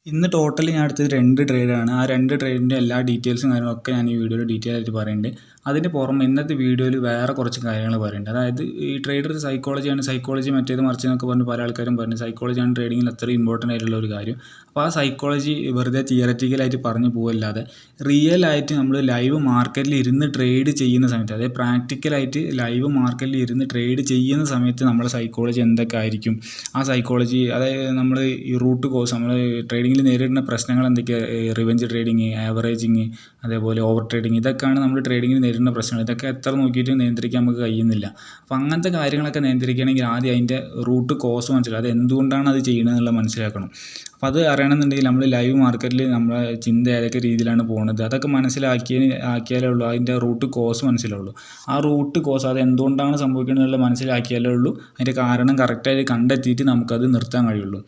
ഇന്ന് ടോട്ടലി ഞാൻ എടുത്തത് 2 ട്രേഡാണ്. ആ 2 ട്രേഡിൻ്റെ എല്ലാ ഡീറ്റെയിൽസും കാര്യങ്ങളൊക്കെ ഞാൻ ഈ വീഡിയോയിൽ ഡീറ്റെയിൽ ആയിട്ട് പറയുന്നുണ്ട്. അതിന് പുറമെ ഇന്നത്തെ വീഡിയോയിൽ വേറെ കുറച്ച് കാര്യങ്ങൾ പറയുന്നുണ്ട്. അതായത് ഈ ട്രേഡർ സൈക്കോളജിയാണ്, സൈക്കോളജി മറ്റേത് മറിച്ച് എന്നൊക്കെ പറഞ്ഞ് പല ആൾക്കാരും പറഞ്ഞു സൈക്കോളജിയാണ് ട്രേഡിങ്ങിൽ അത്രയും ഇമ്പോർട്ടൻ്റ് ആയിട്ടുള്ള ഒരു കാര്യം. അപ്പോൾ ആ സൈക്കോളജി വെറുതെ തിയററ്റിക്കലായിട്ട് പറഞ്ഞു പോകല്ലാതെ റിയൽ ആയിട്ട് നമ്മൾ ലൈവ് മാർക്കറ്റിൽ ഇരുന്ന് ട്രേഡ് ചെയ്യുന്ന സമയത്ത്, അതായത് പ്രാക്ടിക്കലായിട്ട് ലൈവ് മാർക്കറ്റിൽ ഇരുന്ന് ട്രേഡ് ചെയ്യുന്ന സമയത്ത് നമ്മുടെ സൈക്കോളജി എന്തൊക്കെ ആയിരിക്കും, ആ സൈക്കോളജി അതായത് നമ്മൾ ഈ റൂട്ട് കോസ് നമ്മൾ ട്രേഡിങ്ങിൽ നേരിടുന്ന പ്രശ്നങ്ങൾ എന്തൊക്കെയാണ്, റിവെഞ്ച് ട്രേഡിങ്, ആവറേജിങ്, അതേപോലെ ഓവർ ട്രേഡിങ്, ഇതൊക്കെയാണ് നമ്മൾ ട്രേഡിങ്ങിൽ നേരിടുന്ന പ്രശ്നങ്ങൾ. ഇതൊക്കെ എത്ര നോക്കിയിട്ട് നിയന്ത്രിക്കാൻ നമുക്ക് കഴിയുന്നില്ല. അപ്പോൾ അങ്ങനത്തെ കാര്യങ്ങളൊക്കെ നിയന്ത്രിക്കണമെങ്കിൽ ആദ്യം അതിൻ്റെ റൂട്ട് കോസ് മനസ്സിലാക്കുക, അത് എന്തുകൊണ്ടാണ് അത് ചെയ്യുന്നത് എന്നുള്ളത് മനസ്സിലാക്കണം. അപ്പോൾ അത് അറിയണമെന്നുണ്ടെങ്കിൽ നമ്മൾ ലൈവ് മാർക്കറ്റിൽ നമ്മളെ ചിന്ത ഏതൊക്കെ രീതിയിലാണ് പോകുന്നത് അതൊക്കെ ആക്കിയാലേ ഉള്ളൂ അതിൻ്റെ റൂട്ട് കോസ് മനസ്സിലാവുള്ളൂ. ആ റൂട്ട് കോസ് അത് എന്തുകൊണ്ടാണ് സംഭവിക്കുന്നത് എന്നുള്ളത് മനസ്സിലാക്കിയാലേ ഉള്ളൂ അതിൻ്റെ കാരണം കറക്റ്റായിട്ട് കണ്ടെത്തിയിട്ട് നമുക്കത് നിർത്താൻ കഴിയുള്ളൂ.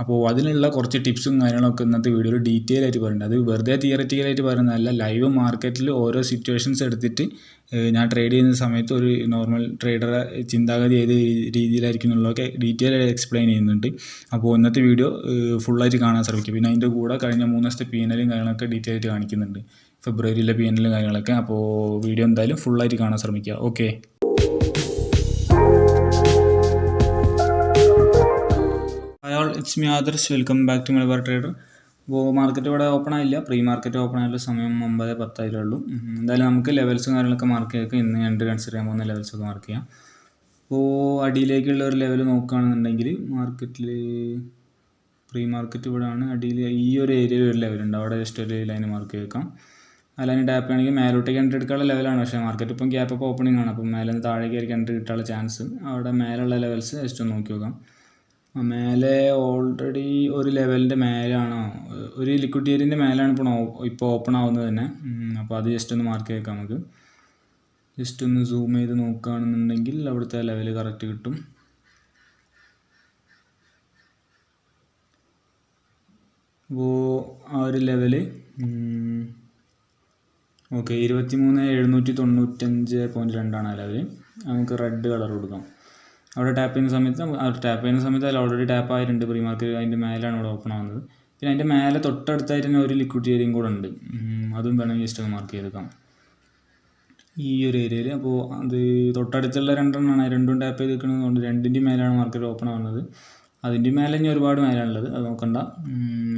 അപ്പോൾ അതിനുള്ള കുറച്ച് ടിപ്സും കാര്യങ്ങളൊക്കെ ഇന്നത്തെ വീഡിയോയിൽ ഡീറ്റെയിൽ ആയിട്ട് പറയുന്നുണ്ട്. അത് വെറുതെ തിയററ്റിക്കലായിട്ട് പറയുന്നതല്ല, ലൈവ് മാർക്കറ്റിൽ ഓരോ സിറ്റുവേഷൻസ് എടുത്തിട്ട് ഞാൻ ട്രേഡ് ചെയ്യുന്ന സമയത്ത് ഒരു നോർമൽ ട്രേഡറെ ചിന്താഗതി ഏത് രീതിയിലായിരിക്കും എന്നുള്ളതൊക്കെ ഡീറ്റെയിൽ ആയിട്ട് എക്സ്പ്ലെയിൻ ചെയ്യുന്നുണ്ട്. അപ്പോൾ ഇന്നത്തെ വീഡിയോ ഫുള്ളായിട്ട് കാണാൻ ശ്രമിക്കും. പിന്നെ അതിൻ്റെ കൂടെ കഴിഞ്ഞ 3 ദിവസത്തെ PNL കാര്യങ്ങളൊക്കെ ഡീറ്റെയിൽ ആയിട്ട് കാണിക്കുന്നുണ്ട്, ഫെബ്രുവരിയിലെ PNL കാര്യങ്ങളൊക്കെ. അപ്പോൾ വീഡിയോ എന്തായാലും ഫുള്ളായിട്ട് കാണാൻ ശ്രമിക്കുക. Okay. It's me Adarsh, welcome back to Malabar trader. അപ്പോൾ മാർക്കറ്റ് ഇവിടെ ഓപ്പൺ ആയില്ല, പ്രീ മാർക്കറ്റ് ഓപ്പൺ ആയിട്ടുള്ള സമയം 9:10 ഉള്ളൂ. എന്തായാലും നമുക്ക് ലെവൽസും കാര്യങ്ങളൊക്കെ മാർക്ക് ചെയ്തൊക്കെ ഇന്ന് രണ്ട് കൺസിഡർ ചെയ്യാൻ പോകുന്ന ലെവൽസൊക്കെ മാർക്ക് ചെയ്യാം. അപ്പോൾ അടിയിലേക്കുള്ള ഒരു ലെവൽ നോക്കുകയാണെന്നുണ്ടെങ്കിൽ മാർക്കറ്റിൽ പ്രീ മാർക്കറ്റ് ഇവിടെ ആണ്. അടിയിൽ ഈ ഒരു ഏരിയയിൽ ഒരു ലെവലുണ്ട്, അവിടെ ജസ്റ്റ് ഒരു ലൈൻ മാർക്ക് ചെയ്തേക്കാം. ആ ലൈൻ ടാപ്പ് ആണെങ്കിൽ മേലോട്ടേക്ക് എൻട്രി എടുക്കാനുള്ള ലെവലാണ്. പക്ഷേ മാർക്കറ്റ് ഇപ്പം ഗ്യാപ്പ് അപ്പോൾ ഓപ്പണിംഗ് ആണ്, അപ്പം മേലെ നിന്ന് താഴേക്ക് ആയിരിക്കും എൻട്രി കിട്ടാനുള്ള ചാൻസ്. അവിടെ മേലുള്ള ലെവൽസ് ജസ്റ്റ് ഒന്ന് നോക്കി നോക്കാം. മേലെ ഓൾറെഡി ഒരു ലെവലിൻ്റെ മേലാണോ, ഒരു ലിക്വിഡിറ്റിൻ്റെ മേലാണ് ഇപ്പോൾ ഓപ്പൺ ആവുന്നത് തന്നെ. അപ്പോൾ അത് ജസ്റ്റ് ഒന്ന് മാർക്ക് ചെയ്തേക്കാം. നമുക്ക് ജസ്റ്റ് ഒന്ന് സൂം ചെയ്ത് നോക്കുകയാണെന്നുണ്ടെങ്കിൽ അവിടുത്തെ ലെവൽ കറക്റ്റ് കിട്ടും. അപ്പോൾ ആ ഒരു ലെവല് ഓക്കെ 23,795.2 ആ ലെവല്. നമുക്ക് റെഡ് കളർ കൊടുക്കാം. അവിടെ ടാപ്പ് ചെയ്യുന്ന സമയത്ത് അതിൽ ഓൾറെഡി ടാപ്പ് ആയിട്ടുണ്ട് പ്രീ മാർക്കറ്റ്, അതിൻ്റെ മേലാണ് ഇവിടെ ഓപ്പൺ ആവുന്നത്. പിന്നെ അതിൻ്റെ മേലെ തൊട്ടടുത്തായിട്ട് തന്നെ ഒരു ലിക്വിഡിറ്റി ഏരിയയും കൂടെ ഉണ്ട്, അതും വേണമെങ്കിൽ ജസ്റ്റ് ഒന്ന് മാർക്ക് ചെയ്തെടുക്കാം ഈ ഒരു ഏരിയയിൽ. അപ്പോൾ അത് തൊട്ടടുത്തുള്ള രണ്ടെണ്ണമാണ്, രണ്ടും ടാപ്പ് ചെയ്ത് നിൽക്കുന്നതുകൊണ്ട് രണ്ടിൻ്റെ മേലാണ് മാർക്കറ്റ് ഓപ്പൺ ആവുന്നത്. അതിൻ്റെ മേലെ ഇനി ഒരുപാട് മേലാണുള്ളത്, അത് നോക്കണ്ട.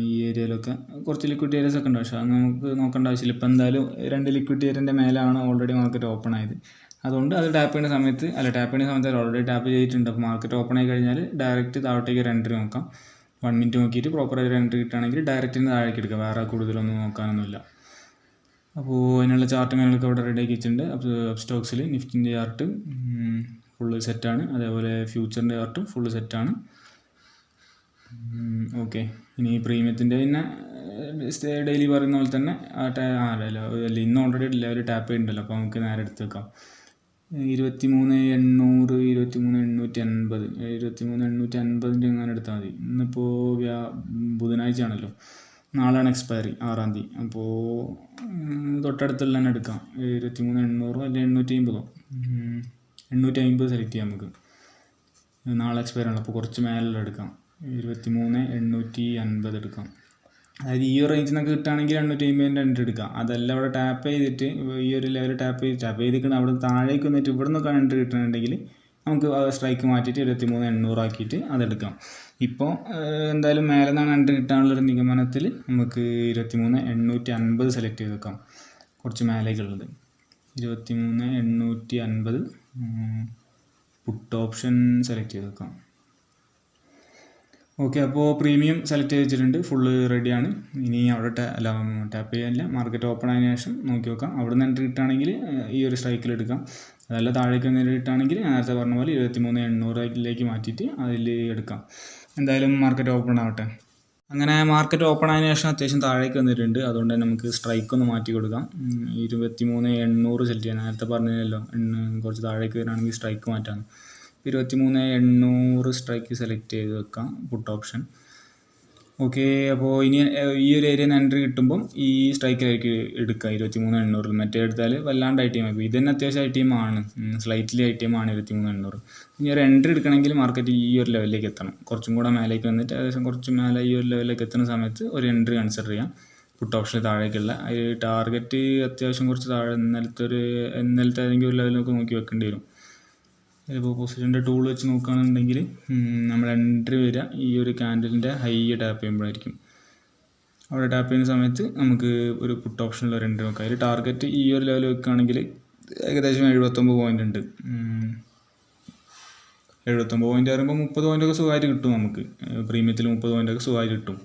ഈ ഏരിയയിലൊക്കെ കുറച്ച് ലിക്വിഡിറ്റി ഏരിയസ് ഒക്കെ ഉണ്ട്, പക്ഷേ അത് നമുക്ക് നോക്കേണ്ട ആവശ്യമില്ല. ഇപ്പോൾ എന്തായാലും 2 ലിക്വിഡിറ്റി ഏരിയൻ്റെ മേലാണ് ഓൾറെഡി മാർക്കറ്റ് ഓപ്പൺ ആയത്. അതുകൊണ്ട് അത് ടാപ്പ് ചെയ്യുന്ന സമയത്ത് ഓൾറെഡി ടാപ്പ് ചെയ്തിട്ടുണ്ട്. അപ്പോൾ മാർക്കറ്റ് ഓപ്പൺ ആയി കഴിഞ്ഞാൽ ഡയറക്റ്റ് താഴോട്ടേക്ക് ഒരു എൻട്രി നോക്കാം. 1 മിനിറ്റ് നോക്കിയിട്ട് പ്രോപ്പറായി ഒരു എൻട്രി കിട്ടുകയാണെങ്കിൽ ഡയറക്റ്റിന് താഴേക്ക് എടുക്കാം, വേറെ കൂടുതലൊന്നും നോക്കാനൊന്നുമില്ല. അപ്പോൾ അതിനുള്ള ചാർട്ടും കാര്യങ്ങളൊക്കെ ഇവിടെ റെഡി ആക്കി വെച്ചിട്ടുണ്ട്. സ്റ്റോക്സിൽ നിഫ്റ്റിൻ്റെ ചാർട്ട് ഫുള്ള് സെറ്റാണ്, അതേപോലെ ഫ്യൂച്ചറിൻ്റെ ചാർട്ടും ഫുള്ള് സെറ്റാണ്. ഓക്കെ. ഇനി പ്രീമിയത്തിൻ്റെ പിന്നെ ഡെയിലി പറയുന്ന പോലെ തന്നെ ഇന്ന് ഓൾറെഡി ലെവൽ ടാപ്പ് ചെയ്തിട്ടുണ്ടല്ലോ, അപ്പോൾ നമുക്ക് നേരെ എടുത്ത് വെക്കാം. 23,800, 23,850, 23,850 എങ്ങനെ എടുത്താൽ മതി. ഇന്നിപ്പോൾ ബുധനാഴ്ച ആണല്ലോ, നാളെയാണ് എക്സ്പയറി 6-ാം തീയതി. അപ്പോൾ തൊട്ടടുത്തുള്ള തന്നെ എടുക്കാം. 23,800 അല്ലെങ്കിൽ 850, 850 സെലക്ട് ചെയ്യാം നമുക്ക്. നാളെ എക്സ്പയറി ആണ്, അപ്പോൾ കുറച്ച് മേലുള്ള എടുക്കാം. 23,850 എടുക്കാം. അതായത് ഈ ഒരു റേഞ്ചിൽ നിന്നൊക്കെ കിട്ടുകയാണെങ്കിൽ 850 എൻട്രി എടുക്കാം. അതല്ല അവിടെ ടാപ്പ് ചെയ്തിട്ട് ഈ ഒരു ലെവൽ ടാപ്പ് ചെയ്തിരിക്കണം, അവിടെ താഴേക്ക് വന്നിട്ട് ഇവിടെ നിന്നൊക്കെ എൻട്രി കിട്ടണമെന്നുണ്ടെങ്കിൽ നമുക്ക് സ്ട്രൈക്ക് മാറ്റിയിട്ട് 23,800 ആക്കിയിട്ട് അതെടുക്കാം. ഇപ്പോൾ എന്തായാലും മേലെ നിന്നാണ് എൻട്രി കിട്ടാനുള്ളൊരു നിഗമനത്തിൽ നമുക്ക് 23,850 സെലക്ട് ചെയ്ത് വെക്കാം. കുറച്ച് മേലേക്കുള്ളത് 23,850 പുട്ട് ഓപ്ഷൻ സെലക്ട് ചെയ്ത് വെക്കാം. ഓക്കെ. അപ്പോൾ പ്രീമിയം സെലക്ട് ചെയ്ത് വെച്ചിട്ടുണ്ട്, ഫുള്ള് റെഡിയാണ്. ഇനി അവിടെ ടാപ്പ് ചെയ്യാനില്ല, മാർക്കറ്റ് ഓപ്പൺ ആയതിനു ശേഷം നോക്കി നോക്കാം. അവിടെ നിന്ന് എൻട്രി കിട്ടുകയാണെങ്കിൽ ഈ ഒരു സ്ട്രൈക്കിൽ എടുക്കാം. അതല്ല താഴേക്ക് എൻട്രി കിട്ടുകയാണെങ്കിൽ നേരത്തെ പറഞ്ഞ പോലെ 23,800 മാറ്റിയിട്ട് അതിൽ എടുക്കാം. എന്തായാലും മാർക്കറ്റ് ഓപ്പൺ ആവട്ടെ. അങ്ങനെ മാർക്കറ്റ് ഓപ്പൺ ആയതിനു ശേഷം അത്യാവശ്യം താഴേക്ക് വന്നിട്ടുണ്ട്, അതുകൊണ്ട് തന്നെ നമുക്ക് സ്ട്രൈക്ക് ഒന്ന് മാറ്റി കൊടുക്കാം. 23,800 സെലക്ട് ചെയ്യാം. നേരത്തെ പറഞ്ഞല്ലോ കുറച്ച് താഴേക്ക് വരികയാണെങ്കിൽ സ്ട്രൈക്ക് മാറ്റാം. 23,800 സ്ട്രൈക്ക് സെലക്ട് ചെയ്ത് വെക്കാം, പുട്ട് ഓപ്ഷൻ. ഓക്കെ. അപ്പോൾ ഇനി ഈ ഒരു ഏരിയയിൽ നിന്ന് എൻട്രി കിട്ടുമ്പം ഈ സ്ട്രൈക്കിലായിരിക്കും എടുക്കുക 23,800. മറ്റേ എടുത്താൽ വല്ലാണ്ട് ITM ആയിരിക്കും. ഇത് തന്നെ അത്യാവശ്യം ITM ആണ്, സ്ലൈറ്റ്ലി ITM ആണ് 23,800. ഇനി ഒരു എൻട്രി എടുക്കണമെങ്കിൽ മാർക്കറ്റ് ഈ ഒരു ലെവലിലേക്ക് എത്തണം, കുറച്ചും കൂടെ മേലേക്ക് വന്നിട്ട് ഏകദേശം കുറച്ച് മേലെ ഈ ഒരു ലെവലിലേക്ക് എത്തുന്ന സമയത്ത് ഒരു എൻട്രി കൺസിഡർ ചെയ്യാം. പുട്ട് ഓപ്ഷനിൽ താഴേക്കുള്ള ടാർഗറ്റ് അത്യാവശ്യം കുറച്ച് താഴെ ഇന്നലത്തെ ഏതെങ്കിലും ഒരു ലെവലൊക്കെ നോക്കി വെക്കേണ്ടി വരും. ഇപ്പോൾ പൊസിഷൻ്റെ ടൂൾ വെച്ച് നോക്കുകയാണെന്നുണ്ടെങ്കിൽ നമ്മൾ എൻട്രി വരിക ഈ ഒരു ക്യാൻഡലിൻ്റെ ഹൈ ടാപ്പ് ചെയ്യുമ്പോഴായിരിക്കും. അവിടെ ടാപ്പ് ചെയ്യുന്ന സമയത്ത് നമുക്ക് ഒരു പുട്ട് ഓപ്ഷനിൽ ഒരു എൻട്രി നോക്കാം. അതിൽ ടാർഗറ്റ് ഈ ഒരു ലെവൽ വെക്കുകയാണെങ്കിൽ ഏകദേശം 79 പോയിൻ്റ് ഉണ്ട്. 79 പോയിൻ്റ് പറയുമ്പോൾ 30 പോയിൻ്റൊക്കെ സുഖമായിട്ട് കിട്ടും നമുക്ക്. പ്രീമിയത്തിൽ 30 പോയിൻ്റൊക്കെ സുഖമായിട്ട് കിട്ടും.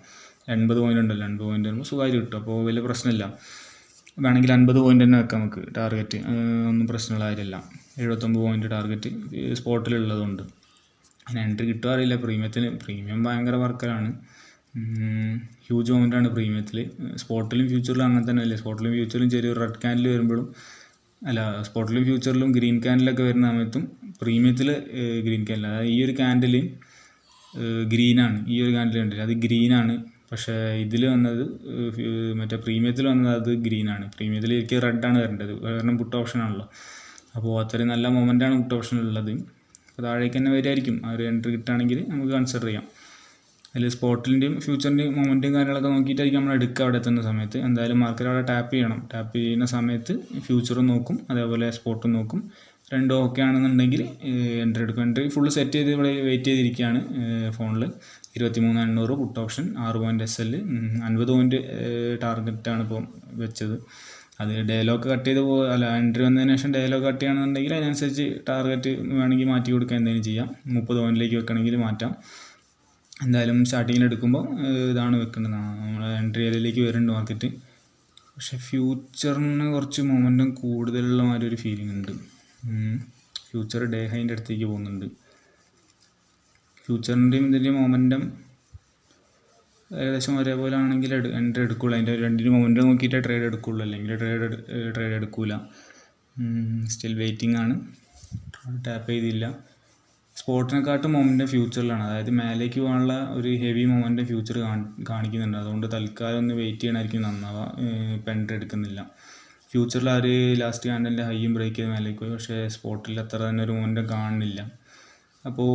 80 പോയിൻ്റ് ഉണ്ടല്ലോ, 80 പോയിൻ്റ് വരുമ്പോൾ സുഖമായിട്ട് കിട്ടും. അപ്പോൾ വലിയ പ്രശ്നമില്ല. വേണമെങ്കിൽ 50 പോയിൻ്റ് തന്നെ വെക്കാം നമുക്ക് ടാർഗറ്റ്, ഒന്നും പ്രശ്നമുള്ള കാര്യമല്ല. 79 പോയിൻ്റ് ടാർഗറ്റ് സ്പോട്ടിലുള്ളതുകൊണ്ട്. അതിന് എൻട്രി കിട്ടുമോ അറിയില്ല. പ്രീമിയം ഭയങ്കര വർക്കലാണ്, ഹ്യൂജ് മൊമെൻ്റാണ് പ്രീമിയത്തിൽ. സ്പോട്ടിലും ഫ്യൂച്ചറിലും അങ്ങനെ തന്നെ അല്ലേ. സ്പോട്ടിലും ഫ്യൂച്ചറിലും ചെറിയൊരു റെഡ് ക്യാൻഡിൽ വരുമ്പോഴും സ്പോട്ടിലും ഫ്യൂച്ചറിലും ഗ്രീൻ ക്യാൻഡിലൊക്കെ വരുന്ന സമയത്തും പ്രീമിയത്തിൽ ഗ്രീൻ ക്യാൻഡിൽ, അതായത് ഈ ഒരു ക്യാൻഡിൽ ഗ്രീനാണ്. ഈ ഒരു ക്യാൻഡിൽ കണ്ടില്ല, അത് ഗ്രീനാണ്. പക്ഷേ ഇതിൽ വന്നത് മറ്റേ പ്രീമിയത്തിൽ വന്നത് അത് ഗ്രീനാണ്. പ്രീമിയത്തിൽ എനിക്ക് റെഡാണ് വരേണ്ടത്, കാരണം പുട്ട് ഓപ്ഷനാണല്ലോ. അപ്പോൾ അത്രയും നല്ല മൊമെൻ്റാണ് പുട്ട് ഓപ്ഷനുള്ളത്. അപ്പോൾ താഴേക്ക് തന്നെ വരുമായിരിക്കും. ആ ഒരു എൻട്രി കിട്ടുകയാണെങ്കിൽ നമുക്ക് കൺസിഡർ ചെയ്യാം. അതിൽ സ്പോട്ടിൻ്റെയും ഫ്യൂച്ചറിൻ്റെയും മൊമെൻറ്റും കാര്യങ്ങളൊക്കെ നോക്കിയിട്ടായിരിക്കും നമ്മൾ എടുക്കുക. അവിടെ എത്തുന്ന സമയത്ത് എന്തായാലും മാർക്കറ്റ് അവിടെ ടാപ്പ് ചെയ്യണം. ടാപ്പ് ചെയ്യുന്ന സമയത്ത് ഫ്യൂച്ചറും നോക്കും, അതേപോലെ സ്പോട്ടും നോക്കും. രണ്ടും ഓക്കെ ആണെന്നുണ്ടെങ്കിൽ എൻട്രി എടുക്കും. എൻട്രി ഫുള്ള് സെറ്റ് ചെയ്ത് ഇവിടെ വെയിറ്റ് ചെയ്തിരിക്കുകയാണ് ഫോണിൽ. 23,800 put option, 6 point SL, 50 point ടാർഗറ്റാണ് ഇപ്പോൾ വെച്ചത്. അത് ഡയലോഗ് കട്ട് ചെയ്ത് എൻട്രി വന്നതിന് ശേഷം ഡയലോഗ് കട്ട് ചെയ്യുകയാണെന്നുണ്ടെങ്കിൽ അതിനനുസരിച്ച് ടാർഗറ്റ് വേണമെങ്കിൽ മാറ്റി കൊടുക്കുക, എന്തെങ്കിലും ചെയ്യാം. 30 പോയിൻറ്റിലേക്ക് വെക്കണമെങ്കിൽ മാറ്റാം. എന്തായാലും സ്റ്റാർട്ടിങ്ങിൽ എടുക്കുമ്പോൾ ഇതാണ് വെക്കേണ്ടത്. നമ്മൾ എൻട്രി ഏരിയയിലേക്ക് വരുന്നുണ്ട് മാർക്കറ്റ്. പക്ഷേ ഫ്യൂച്ചറിന് കുറച്ച് മൊമെൻറ്റം കൂടുതലുള്ള മാതിരി ഒരു ഫീലിംഗ് ഉണ്ട്. ഫ്യൂച്ചർ ഡേ ഹൈൻ്റെ അടുത്തേക്ക് പോകുന്നുണ്ട്. ഫ്യൂച്ചറിൻ്റെയും ഇതിൻ്റെയും മൊമെൻറ്റം ഏകദേശം ഒരേപോലെ ആണെങ്കിൽ എൻട്രി എടുക്കുള്ളൂ. അതിൻ്റെ രണ്ടിൻ്റെ മൊമെൻറ്റം നോക്കിയിട്ടേ ട്രേഡ് എടുക്കുള്ളൂ, അല്ലെങ്കിൽ ട്രേഡ് എടുക്കില്ല. സ്റ്റിൽ വെയിറ്റിംഗ് ആണ്, ടാപ്പ് ചെയ്തില്ല. സ്പോട്ടിനെക്കാട്ടും മൊമെൻറ്റം ഫ്യൂച്ചറിലാണ്, അതായത് മേലേക്ക് പോകാനുള്ള ഒരു ഹെവി മൊമെൻറ്റം ഫ്യൂച്ചർ കാണിക്കുന്നുണ്ട്. അതുകൊണ്ട് തൽക്കാലം ഒന്ന് വെയിറ്റ് ചെയ്യണമായിരിക്കും നന്നാവുക. ഇപ്പം എൻട്രി എടുക്കുന്നില്ല. ഫ്യൂച്ചറിൽ ആ ഒരു ലാസ്റ്റ് ക്യാൻഡലിൻ്റെ ഹൈയും ബ്രേക്ക് ചെയ്ത് മേലേക്ക് പോയി, പക്ഷേ സ്പോട്ടിൽ അത്ര തന്നെ ഒരു മൊമെൻറ്റം കാണുന്നില്ല. അപ്പോൾ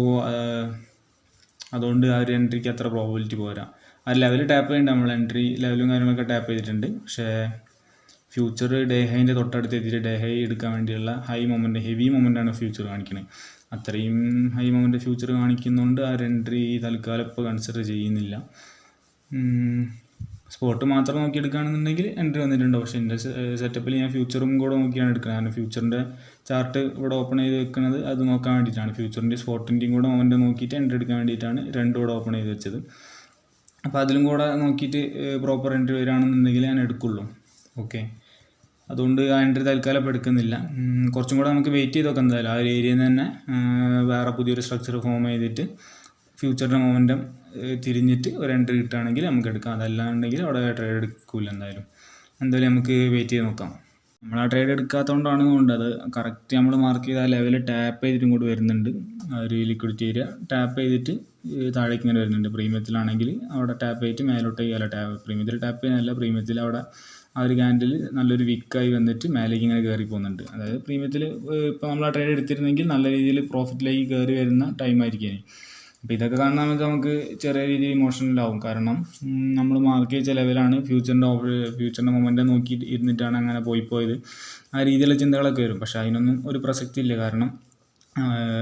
അതുകൊണ്ട് ആ ഒരു എൻട്രിക്ക് അത്ര പ്രോബിലിറ്റി പോരാ. ആ ലെവൽ ടാപ്പ് ചെയ്യേണ്ട, നമ്മൾ എൻട്രി ലെവലും കാര്യങ്ങളൊക്കെ ടാപ്പ് ചെയ്തിട്ടുണ്ട്. പക്ഷേ ഫ്യൂച്ചർ ഡേ ഹൈൻ്റെ തൊട്ടടുത്ത് എത്തിയിട്ട് ഡേ ഹൈ എടുക്കാൻ വേണ്ടിയുള്ള ഹെവി മൊമെൻ്റാണ് ഫ്യൂച്ചർ കാണിക്കുന്നത്. അത്രയും ഹൈ മൊമെൻ്റ് ഫ്യൂച്ചർ കാണിക്കുന്നതുകൊണ്ട് ആ ഒരു എൻട്രി തൽക്കാലം ഇപ്പോൾ കൺസിഡർ ചെയ്യുന്നില്ല. സ്പോട്ട് മാത്രം നോക്കി എടുക്കുകയാണെന്നുണ്ടെങ്കിൽ എൻട്രി വന്നിട്ടുണ്ട്. പക്ഷേ എൻ്റെ സെറ്റപ്പിൽ ഞാൻ ഫ്യൂച്ചറും കൂടെ നോക്കിയാണ് എടുക്കുന്നത്. കാരണം ഫ്യൂച്ചറിൻ്റെ ചാർട്ട് ഇവിടെ ഓപ്പൺ ചെയ്ത് വെക്കുന്നത് അത് നോക്കാൻ വേണ്ടിയിട്ടാണ്. ഫ്യൂച്ചറിൻ്റെയും സ്പോട്ടിൻ്റെയും കൂടെ മൊമെൻ്റ് നോക്കിയിട്ട് എൻട്രി എടുക്കാൻ വേണ്ടിയിട്ടാണ് രണ്ടും കൂടെ ഓപ്പൺ ചെയ്ത് വെച്ചത്. അപ്പോൾ അതിലും കൂടെ നോക്കിയിട്ട് പ്രോപ്പർ എൻട്രി വരികയാണെന്നുണ്ടെങ്കിൽ ഞാൻ എടുക്കുള്ളൂ. ഓക്കെ, അതുകൊണ്ട് ആ എൻട്രി തൽക്കാലം ഇപ്പോൾ എടുക്കുന്നില്ല. കുറച്ചും കൂടെ നമുക്ക് വെയിറ്റ് ചെയ്ത് നോക്കാം. എന്തായാലും ആ ഒരു ഏരിയയിൽ നിന്ന് തന്നെ വേറെ പുതിയൊരു സ്ട്രക്ചർ ഫോം ചെയ്തിട്ട് ഫ്യൂച്ചറിൻ്റെ മൊമെൻറ്റം തിരിഞ്ഞിട്ട് ഒരു എൻട്രി കിട്ടുകയാണെങ്കിൽ നമുക്ക് എടുക്കാം. അതല്ലാന്നുണ്ടെങ്കിൽ അവിടെ ട്രേഡ് എടുക്കില്ല. എന്തായാലും നമുക്ക് വെയിറ്റ് ചെയ്ത് നോക്കാം. നമ്മൾ ആ ട്രേഡ് എടുക്കാത്തതുകൊണ്ടാണ് അത് കറക്റ്റ് നമ്മൾ മാർക്ക് ചെയ്ത ആ ലെവൽ ടാപ്പ് ചെയ്തിട്ട് ഇങ്ങോട്ട് വരുന്നുണ്ട്. ആ ഒരു ലിക്വിഡിറ്റി ഏരിയ ടാപ്പ് ചെയ്തിട്ട് താഴേക്ക് ഇങ്ങനെ വരുന്നുണ്ട്. പ്രീമിയത്തിലാണെങ്കിൽ അവിടെ ടാപ്പ് ചെയ്തിട്ട് മേലോട്ടേക്ക് പ്രീമിയത്തിൽ ടാപ്പ് ചെയ്യുന്നതല്ല, പ്രീമിയത്തിൽ അവിടെ ആ ഒരു ക്യാൻഡിൽ നല്ലൊരു വിക്കായി വന്നിട്ട് മേലേക്ക് ഇങ്ങനെ കയറി പോകുന്നുണ്ട്. അതായത് പ്രീമിയത്തിൽ ഇപ്പോൾ നമ്മൾ ആ ട്രേഡ് എടുത്തിരുന്നെങ്കിൽ നല്ല രീതിയിൽ പ്രോഫിറ്റിലേക്ക് കയറി വരുന്ന ടൈമായിരിക്കും. അപ്പോൾ ഇതൊക്കെ കാണുന്ന നമുക്ക് ചെറിയ രീതിയിൽ ഇമോഷണലാവും. കാരണം നമ്മൾ മാർക്ക് ചെയ്ത ലെവലാണ്, ഫ്യൂച്ചറിൻ്റെ മൊമെൻറ്റം നോക്കി ഇരുന്നിട്ടാണ് അങ്ങനെ പോയത്. ആ രീതിയിലുള്ള ചിന്തകളൊക്കെ വരും. പക്ഷേ അതിനൊന്നും ഒരു പ്രസക്തി ഇല്ല. കാരണം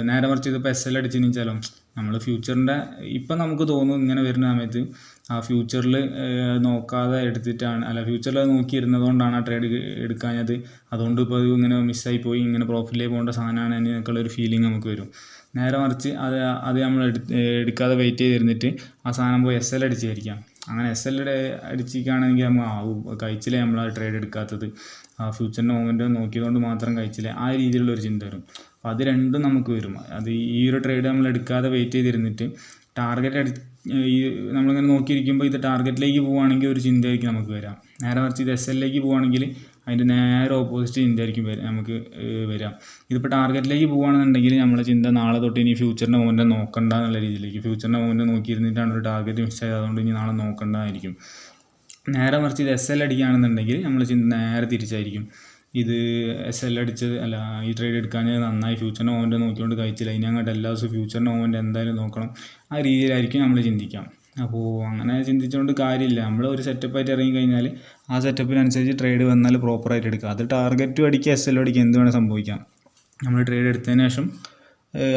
നേരെ മറിച്ച് ഇതിപ്പോൾ SL അടിച്ച് നിച്ചാലും നമ്മൾ ഫ്യൂച്ചറിൻ്റെ ഇപ്പം നമുക്ക് തോന്നും ഇങ്ങനെ വരുന്ന സമയത്ത് ആ ഫ്യൂച്ചറിൽ നോക്കാതെ എടുത്തിട്ടാണ്, ഫ്യൂച്ചറിൽ നോക്കിയിരുന്നതുകൊണ്ടാണ് ആ ട്രേഡ് എടുക്കാഞ്ഞത്, അതുകൊണ്ട് ഇപ്പോൾ ഇങ്ങനെ മിസ്സായി പോയി, ഇങ്ങനെ പ്രോഫിറ്റിലേക്ക് പോകേണ്ട സാധനമാണ് എന്നൊക്കെയുള്ളൊരു ഫീലിംഗ് നമുക്ക് വരും. നേരെ മറിച്ച് അത് നമ്മൾ എടുക്കാതെ വെയിറ്റ് ചെയ്തിരുന്നിട്ട് ആ സാധനം പോയി SL അടിച്ചായിരിക്കാം. അങ്ങനെ SL അടിച്ചിരിക്കുകയാണെങ്കിൽ നമ്മൾ കഴിച്ചില്ലേ നമ്മൾ ആ ട്രേഡ് എടുക്കാത്തത്, ആ ഫ്യൂച്ചറിൻ്റെ മൊമെൻറ്റ് നോക്കിയതുകൊണ്ട് മാത്രം കഴിച്ചില്ലേ, ആ രീതിയിലുള്ളൊരു ചിന്ത വരും. അപ്പോൾ അത് രണ്ടും നമുക്ക് വരും. അത് ഈ ഒരു ട്രേഡ് നമ്മൾ എടുക്കാതെ വെയിറ്റ് ചെയ്തിരുന്നിട്ട് ടാർഗറ്റ് നമ്മളിങ്ങനെ നോക്കിയിരിക്കുമ്പോൾ ഇത് ടാർഗറ്റിലേക്ക് പോവുകയാണെങ്കിൽ ഒരു ചിന്തയായിരിക്കും നമുക്ക് വരാം. നേരെ മറിച്ച് ഇത് SLലേക്ക് പോവുകയാണെങ്കിൽ അതിൻ്റെ നേരെ ഓപ്പോസിറ്റ് ചിന്തയായിരിക്കും നമുക്ക് വരാം. ഇതിപ്പോൾ ടാർഗറ്റിലേക്ക് പോകുകയാണെന്നുണ്ടെങ്കിൽ നമ്മളെ ചിന്ത നാളെ തൊട്ട് ഇനി ഫ്യൂച്ചറിൻ്റെ മൂവ്മെൻറ്റ് നോക്കണ്ട എന്നുള്ള രീതിയിലേക്ക്, ഫ്യൂച്ചറിൻ്റെ മൂവ്മെൻറ്റ് നോക്കിയിരുന്നിട്ടാണ് ഒരു ടാർഗറ്റ് മിസ് ആയത്, അതുകൊണ്ട് ഇനി നാളെ നോക്കണ്ടായിരിക്കും. നേരെ മറിച്ച് ഇത് SL അടിക്കുകയാണെന്നുണ്ടെങ്കിൽ നമ്മൾ ചിന്ത നേരെ തിരിച്ചായിരിക്കും. ഇത് SL അടിച്ചത് അല്ല, ഈ ട്രേഡ് എടുക്കാൻ നന്നായി, ഫ്യൂച്ചറിൻ്റെ മൂവ്മെൻറ്റ് നോക്കിക്കൊണ്ട് കഴിച്ചില്ല, ഇനി അങ്ങോട്ട് എല്ലാ ദിവസവും ഫ്യൂച്ചറിൻ്റെ മൂവ്മെൻറ്റ് എന്തായാലും നോക്കണം, ആ രീതിയിലായിരിക്കും നമ്മൾ ചിന്തിക്കാം. അപ്പോൾ അങ്ങനെ ചിന്തിച്ചുകൊണ്ട് കാര്യമില്ല. നമ്മൾ ഒരു സെറ്റപ്പായിട്ട് ഇറങ്ങിക്കഴിഞ്ഞാൽ ആ സെറ്റപ്പിനനുസരിച്ച് ട്രേഡ് വന്നാൽ പ്രോപ്പറായിട്ട് എടുക്കുക. അത് ടാർഗറ്റും അടിക്കുക, SL അടിക്കുക, എന്ത് വേണം സംഭവിക്കാം. നമ്മൾ ട്രേഡ് എടുത്തതിന് ശേഷം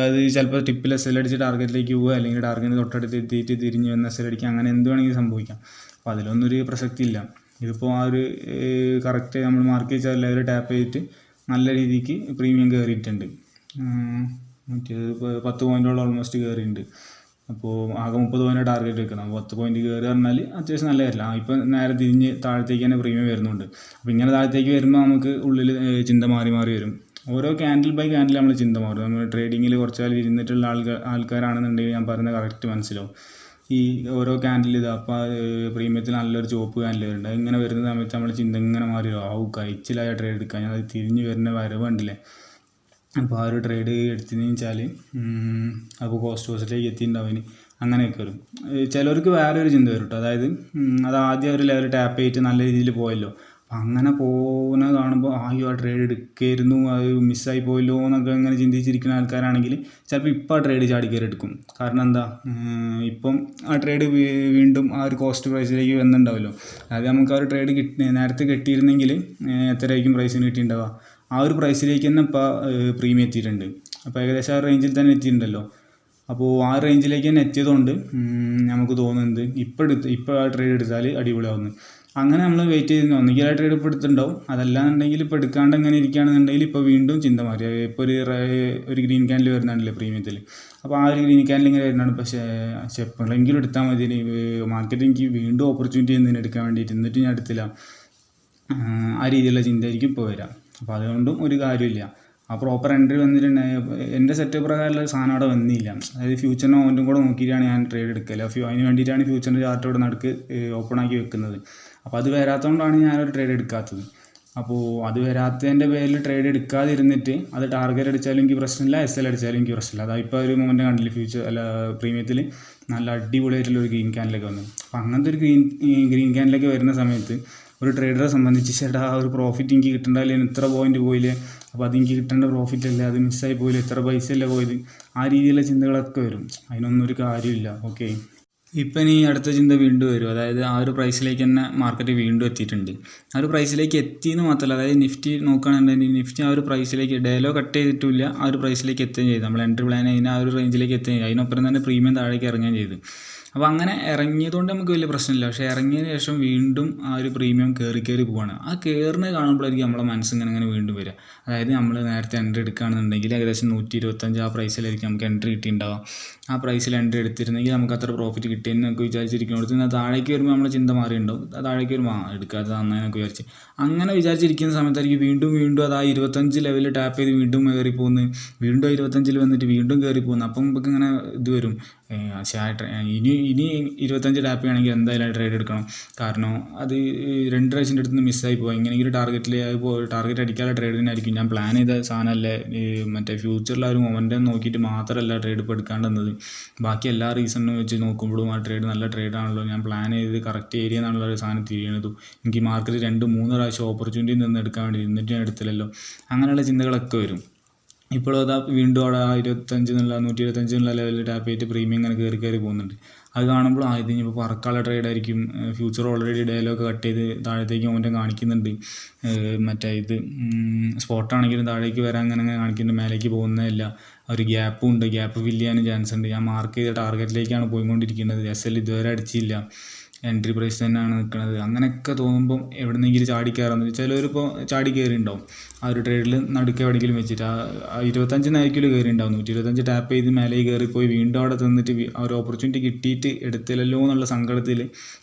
അത് ചിലപ്പോൾ ടിപ്പിൽ SL അടിച്ച് ടാർഗറ്റിലേക്ക് പോവുക, അല്ലെങ്കിൽ ടാർഗറ്റിന് തൊട്ടടുത്ത് എത്തിയിട്ട് തിരിഞ്ഞ് വന്ന് SL അടിക്കുക, അങ്ങനെ എന്ത് വേണമെങ്കിലും സംഭവിക്കാം. അപ്പോൾ അതിലൊന്നും ഒരു പ്രസക്തി ഇല്ല. ഇതിപ്പോൾ ആ ഒരു കറക്റ്റ് നമ്മൾ മാർക്ക് ചെയ്ത ലെവൽ ടാപ്പ് ചെയ്തിട്ട് നല്ല രീതിക്ക് പ്രീമിയം കയറിയിട്ടുണ്ട്. മറ്റേത് 10 പോയിൻറ്റോളം ഓൾമോസ്റ്റ് കയറിയിട്ടുണ്ട്. അപ്പോൾ ആകെ 30 പോയിൻ്റ് ടാർഗറ്റ് വെക്കണം. 10 പോയിൻറ്റ് കയറി പറഞ്ഞാൽ അത്യാവശ്യം നല്ല കാര്യമില്ല. ഇപ്പം നേരെ തിരിഞ്ഞ് താഴത്തേക്ക് തന്നെ പ്രീമിയം വരുന്നുണ്ട്. അപ്പോൾ ഇങ്ങനെ താഴത്തേക്ക് വരുമ്പോൾ നമുക്ക് ഉള്ളിൽ ചിന്ത മാറി വരും. ഓരോ ക്യാൻഡിൽ ബൈ ക്യാൻഡിൽ നമ്മൾ ചിന്ത മാറും. നമ്മൾ ട്രേഡിങ്ങിൽ കുറച്ചാൽ ഇരുന്നിട്ടുള്ള ആൾക്കാരാണെന്നുണ്ടെങ്കിൽ ഞാൻ പറയുന്നത് കറക്റ്റ് മനസ്സിലാവും. ഈ ഓരോ ക്യാൻഡിൽ ഇത് അപ്പോൾ പ്രീമിയത്തിൽ നല്ലൊരു ചുവപ്പ് ക്യാൻഡിൽ വരുന്നുണ്ട്. ഇങ്ങനെ വരുന്ന സമയത്ത് നമ്മൾ ചിന്ത ഇങ്ങനെ മാറി കഴിച്ചിലായ ട്രേഡ് എടുക്കാൻ, ഞാൻ അത് തിരിഞ്ഞ് വരുന്ന വരവ് കണ്ടില്ലേ. അപ്പോൾ ആ ഒരു ട്രേഡ് എടുത്തതെന്ന് വെച്ചാൽ അപ്പോൾ കോസ്റ്റ് കോസ്റ്റിലേക്ക് എത്തിയിട്ടുണ്ടാവും. അങ്ങനെയൊക്കെ വരും. ചിലർക്ക് വേറെ ഒരു ചിന്ത വരും കേട്ടോ. അതായത് അത് ആദ്യം ഒരു ലെവൽ ടാപ്പ് ചെയ്തിട്ട് നല്ല രീതിയിൽ പോയല്ലോ, അങ്ങനെ പോകുന്നത് കാണുമ്പോൾ ആ ട്രേഡ് എടുക്കായിരുന്നു, അത് മിസ്സായി പോയല്ലോ എന്നൊക്കെ ഇങ്ങനെ ചിന്തിച്ചിരിക്കുന്ന ആൾക്കാരാണെങ്കിൽ ചിലപ്പോൾ ഇപ്പോൾ ആ ട്രേഡ് ചാടി കയറി എടുക്കും. കാരണം എന്താ, ഇപ്പം ആ ട്രേഡ് വീണ്ടും ആ ഒരു കോസ്റ്റ് പ്രൈസിലേക്ക് വന്നിട്ടുണ്ടാവുമല്ലോ. അതായത് നമുക്ക് ആ ഒരു ട്രേഡ് നേരത്തെ കിട്ടിയിരുന്നെങ്കിൽ എത്രയായിരിക്കും പ്രൈസിന് കിട്ടിയിട്ടുണ്ടാവുക, ആ ഒരു പ്രൈസിലേക്ക് തന്നെ ഇപ്പോൾ പ്രീമിയം എത്തിയിട്ടുണ്ട്. അപ്പോൾ ഏകദേശം ആ റേഞ്ചിൽ തന്നെ എത്തിയിട്ടുണ്ടല്ലോ. അപ്പോൾ ആ റേഞ്ചിലേക്ക് തന്നെ എത്തിയതുകൊണ്ട് നമുക്ക് തോന്നുന്നത് ഇപ്പോൾ ആ ട്രേഡ് എടുത്താൽ അടിപൊളിയാവുന്നു. അങ്ങനെ നമ്മൾ വെയിറ്റ് ചെയ്ത് ഒന്നുകിൽ ആ ട്രേഡ് ഇപ്പോൾ എടുത്തിട്ടുണ്ടാവും, അതല്ലാന്നുണ്ടെങ്കിൽ ഇപ്പോൾ എടുക്കാണ്ട് എങ്ങനെ ഇരിക്കുകയാണെന്നുണ്ടെങ്കിൽ ഇപ്പോൾ വീണ്ടും ചിന്ത മാറി. ഇപ്പോൾ ഒരു ഗ്രീൻ ക്യാൻഡിൽ വരുന്നുണ്ടല്ലേ പ്രീമിയത്തിൽ, അപ്പോൾ ആ ഒരു ഗ്രീൻ ക്യാൻഡിൽ ഇങ്ങനെ വരുന്നതാണ്. പക്ഷേ എപ്പോഴെങ്കിലും എടുത്താൽ മതി, മാർക്കറ്റ് എനിക്ക് വീണ്ടും ഓപ്പർച്യൂണിറ്റി എന്തിനും എടുക്കാൻ വേണ്ടിയിട്ട്, എന്നിട്ട് ഞാൻ എടുത്തില്ല, ആ രീതിയിലുള്ള ചിന്തയായിരിക്കും ഇപ്പോൾ വരാം. അപ്പോൾ അതുകൊണ്ടും ഒരു കാര്യമില്ല. ആ പ്രോപ്പർ എൻട്രി വന്നിട്ടുണ്ടെങ്കിൽ എൻ്റെ സെറ്റപ്പ് പ്രകാരമുള്ള സാധനം അവിടെ വന്നില്ല. അതായത് ഫ്യൂച്ചറിൻ്റെ മൊമെൻറ്റും കൂടെ നോക്കിയിട്ടാണ് ഞാൻ ട്രേഡ് എടുക്കല്. അതിന് വേണ്ടിയിട്ടാണ് ഫ്യൂച്ചറിൻ്റെ ചാർട്ട് ഇവിടെ നടുക്ക് ഓപ്പൺ ആക്കി വെക്കുന്നത്. അപ്പോൾ അത് വരാത്തതുകൊണ്ടാണ് ഞാനൊരു ട്രേഡ് എടുക്കാത്തത്. അപ്പോൾ അത് വരാത്തതിൻ്റെ പേരിൽ ട്രേഡ് എടുക്കാതിരുന്നിട്ട് അത് ടാർഗറ്റ് അടിച്ചാലും എനിക്ക് പ്രശ്നമില്ല, SL അടിച്ചാലും എനിക്ക് പ്രശ്നമില്ല. അതായത് ഇപ്പോൾ ഒരു മൊമെൻറ്റ് കണ്ടില്ല, പ്രീമിയത്തിൽ നല്ല അടിപൊളിയായിട്ടുള്ള ഒരു ഗ്രീൻ ക്യാൻഡിലേക്ക് വന്നു. അപ്പോൾ അങ്ങനത്തെ ഒരു ഗ്രീൻ ക്യാൻഡിലേക്ക് വരുന്ന സമയത്ത് ഒരു ട്രേഡറെ സംബന്ധിച്ച് ചേട്ടാ ആ ഒരു പ്രോഫിറ്റ് എനിക്ക് കിട്ടണ്ടല്ലേ, ഇത്ര പോയിന്റ് പോയില്ലേ, അപ്പോൾ അതെനിക്ക് കിട്ടേണ്ട പ്രോഫിറ്റ് അല്ലേ, അത് മിസ്സായി പോയില്ലേ, ഇത്ര പൈസ അല്ലേ പോയത്, ആ രീതിയിലുള്ള ചിന്തകളൊക്കെ വരും. അതിനൊന്നും ഒരു കാര്യമില്ല. ഓക്കെ, ഇപ്പം ഇനി അടുത്ത ചിന്ത വീണ്ടും വരും. അതായത് ആ ഒരു പ്രൈസിലേക്ക് തന്നെ മാർക്കറ്റ് വീണ്ടും എത്തിയിട്ടുണ്ട്. ആ ഒരു പ്രൈസിലേക്ക് എത്തിയെന്ന് മാത്രമല്ല, അതായത് നിഫ്റ്റി നോക്കുകയാണെന്നുണ്ടെങ്കിൽ നിഫ്റ്റി ആ ഒരു പ്രൈസിലേക്ക് ഡേലോ കട്ട് ചെയ്തിട്ടില്ല, ആ ഒരു പ്രൈസിലേക്ക് എത്തുകയും ചെയ്തു. നമ്മൾ എൻട്രി പ്ലാൻ അതിന് ആ ഒരു റേഞ്ചിലേക്ക് എത്തുകയും ചെയ്തു. അതിനൊപ്പം തന്നെ പ്രീമിയം താഴേക്ക് ഇറങ്ങുകയും ചെയ്തു. അപ്പോൾ അങ്ങനെ ഇറങ്ങിയതുകൊണ്ട് നമുക്ക് വലിയ പ്രശ്നമില്ല. പക്ഷേ ഇറങ്ങിയതിന് ശേഷം വീണ്ടും ആ ഒരു പ്രീമിയം കയറി പോവാണ്. ആ കയറുന്നത് കാണുമ്പോഴായിരിക്കും നമ്മളെ മനസ്സിങ്ങനെ വീണ്ടും വരിക. അതായത് നമ്മൾ നേരത്തെ എൻട്രി എടുക്കുകയാണെന്നുണ്ടെങ്കിൽ ഏകദേശം 125 ആ പ്രൈസിലായിരിക്കും നമുക്ക് എൻട്രി കിട്ടിയിട്ടുണ്ടാവുക. ആ പ്രൈസിൽ എൻട്രി എടുത്തിരുന്നെങ്കിൽ നമുക്ക് അത്ര പ്രോഫിറ്റ് കിട്ടിയെന്നൊക്കെ വിചാരിച്ചിരിക്കുന്നിടത്ത് താഴേക്ക് വരുമ്പോൾ നമ്മളെ ചിന്ത മാറിയിട്ടുണ്ടാവും. താഴേക്ക് വരുമ്പോൾ എടുക്കാതെ നന്നായെന്നൊക്കെ വിചാരിച്ച് അങ്ങനെ വിചാരിച്ചിരിക്കുന്ന സമയത്തായിരിക്കും വീണ്ടും അത് ആ 25 ലെവലിൽ ടാപ്പ് ചെയ്ത് വീണ്ടും കയറി പോകുന്നത്, വീണ്ടും 25 വന്നിട്ട് വീണ്ടും കയറി പോകുന്നത്. അപ്പം നമുക്ക് ഇങ്ങനെ ഇത് വരും, ഇനി 25 ടാപ്പ് ചെയ്യുകയാണെങ്കിൽ എന്തായാലും ട്രേഡ് എടുക്കണം. കാരണം അത് 2 പ്രാവശ്യത്തിൻ്റെ അടുത്ത് നിന്ന് മിസ്സായി പോകും. എങ്ങനെയെങ്കിലും ടാർഗറ്റ് അടിക്കാനുള്ള ട്രേഡിനായിരിക്കും ഞാൻ പ്ലാൻ ചെയ്ത സാധനമല്ലേ. മറ്റേ ഫ്യൂച്ചറിൽ ആ ഒരു മൊമെൻ്റ് നോക്കിയിട്ട് മാത്രമല്ല ട്രേഡ് ഇപ്പോൾ എടുക്കാണ്ടെന്നത്, ബാക്കി എല്ലാ റീസണും വെച്ച് നോക്കുമ്പോഴും ആ ട്രേഡ് നല്ല ട്രേഡാണല്ലോ, ഞാൻ പ്ലാൻ ചെയ്ത് കറക്റ്റ് ഏരിയ എന്നുള്ള ഒരു സാധനം തിരിയണതും എനിക്ക് മാർക്കറ്റ് 2-3 പ്രാവശ്യം ഓപ്പർച്യൂണിറ്റി നിന്ന് എടുക്കാൻ വേണ്ടി എന്നിട്ട് ഞാൻ എടുത്തില്ലല്ലോ, അങ്ങനെയുള്ള ചിന്തകളൊക്കെ വരും. ഇപ്പോഴും അതാ വീണ്ടും അവിടെ 125 എന്നുള്ള ലെവലിൽ ടാപ്പ് ചെയ്തിട്ട് പ്രീമിയം ഇങ്ങനെ കയറി പോകുന്നുണ്ട്. അത് കാണുമ്പോൾ ഇതിനിപ്പോൾ പറക്കാനുള്ള ട്രേഡായിരിക്കും. ഫ്യൂച്ചർ ഓൾറെഡി ഡേയിലൊക്കെ കട്ട് ചെയ്ത് താഴത്തേക്ക് മൊമെൻറ്റം കാണിക്കുന്നുണ്ട്. മറ്റേ ഇത് സ്പോട്ടാണെങ്കിലും താഴേക്ക് വരാൻ അങ്ങനെ കാണിക്കുന്നുണ്ട്, മേലേക്ക് പോകുന്നതല്ല. ഒരു ഗ്യാപ്പും ഉണ്ട്, ഗ്യാപ്പ് ഫില്ല് ചെയ്യാനും ചാൻസ് ഉണ്ട്. ഞാൻ മാർക്ക് ചെയ്ത ടാർഗറ്റിലേക്കാണ് പോയിക്കൊണ്ടിരിക്കുന്നത്. SL ഇതുവരെ അടിച്ചില്ല, എൻട്രി പ്രൈസ് തന്നെയാണ് നിൽക്കുന്നത്. അങ്ങനെയൊക്കെ തോന്നുമ്പം എവിടെന്നെങ്കിലും ചാടി കയറാമെന്ന് ചിലവരിപ്പോൾ ചാടി കയറി ഉണ്ടാവും ആ ഒരു ട്രേഡിൽ നടുക്ക് എവിടെയെങ്കിലും വെച്ചിട്ട്. ആ 25 കയറി ഉണ്ടാവും. 125 ടാപ്പ് ചെയ്ത് മേലേക്ക് കയറിപ്പോയി വീണ്ടും അവിടെ തന്നിട്ട് ആ ഒരു ഓപ്പർച്യൂണിറ്റി കിട്ടിയിട്ട് എടുത്തില്ലല്ലോ എന്നുള്ള സങ്കടത്തിൽ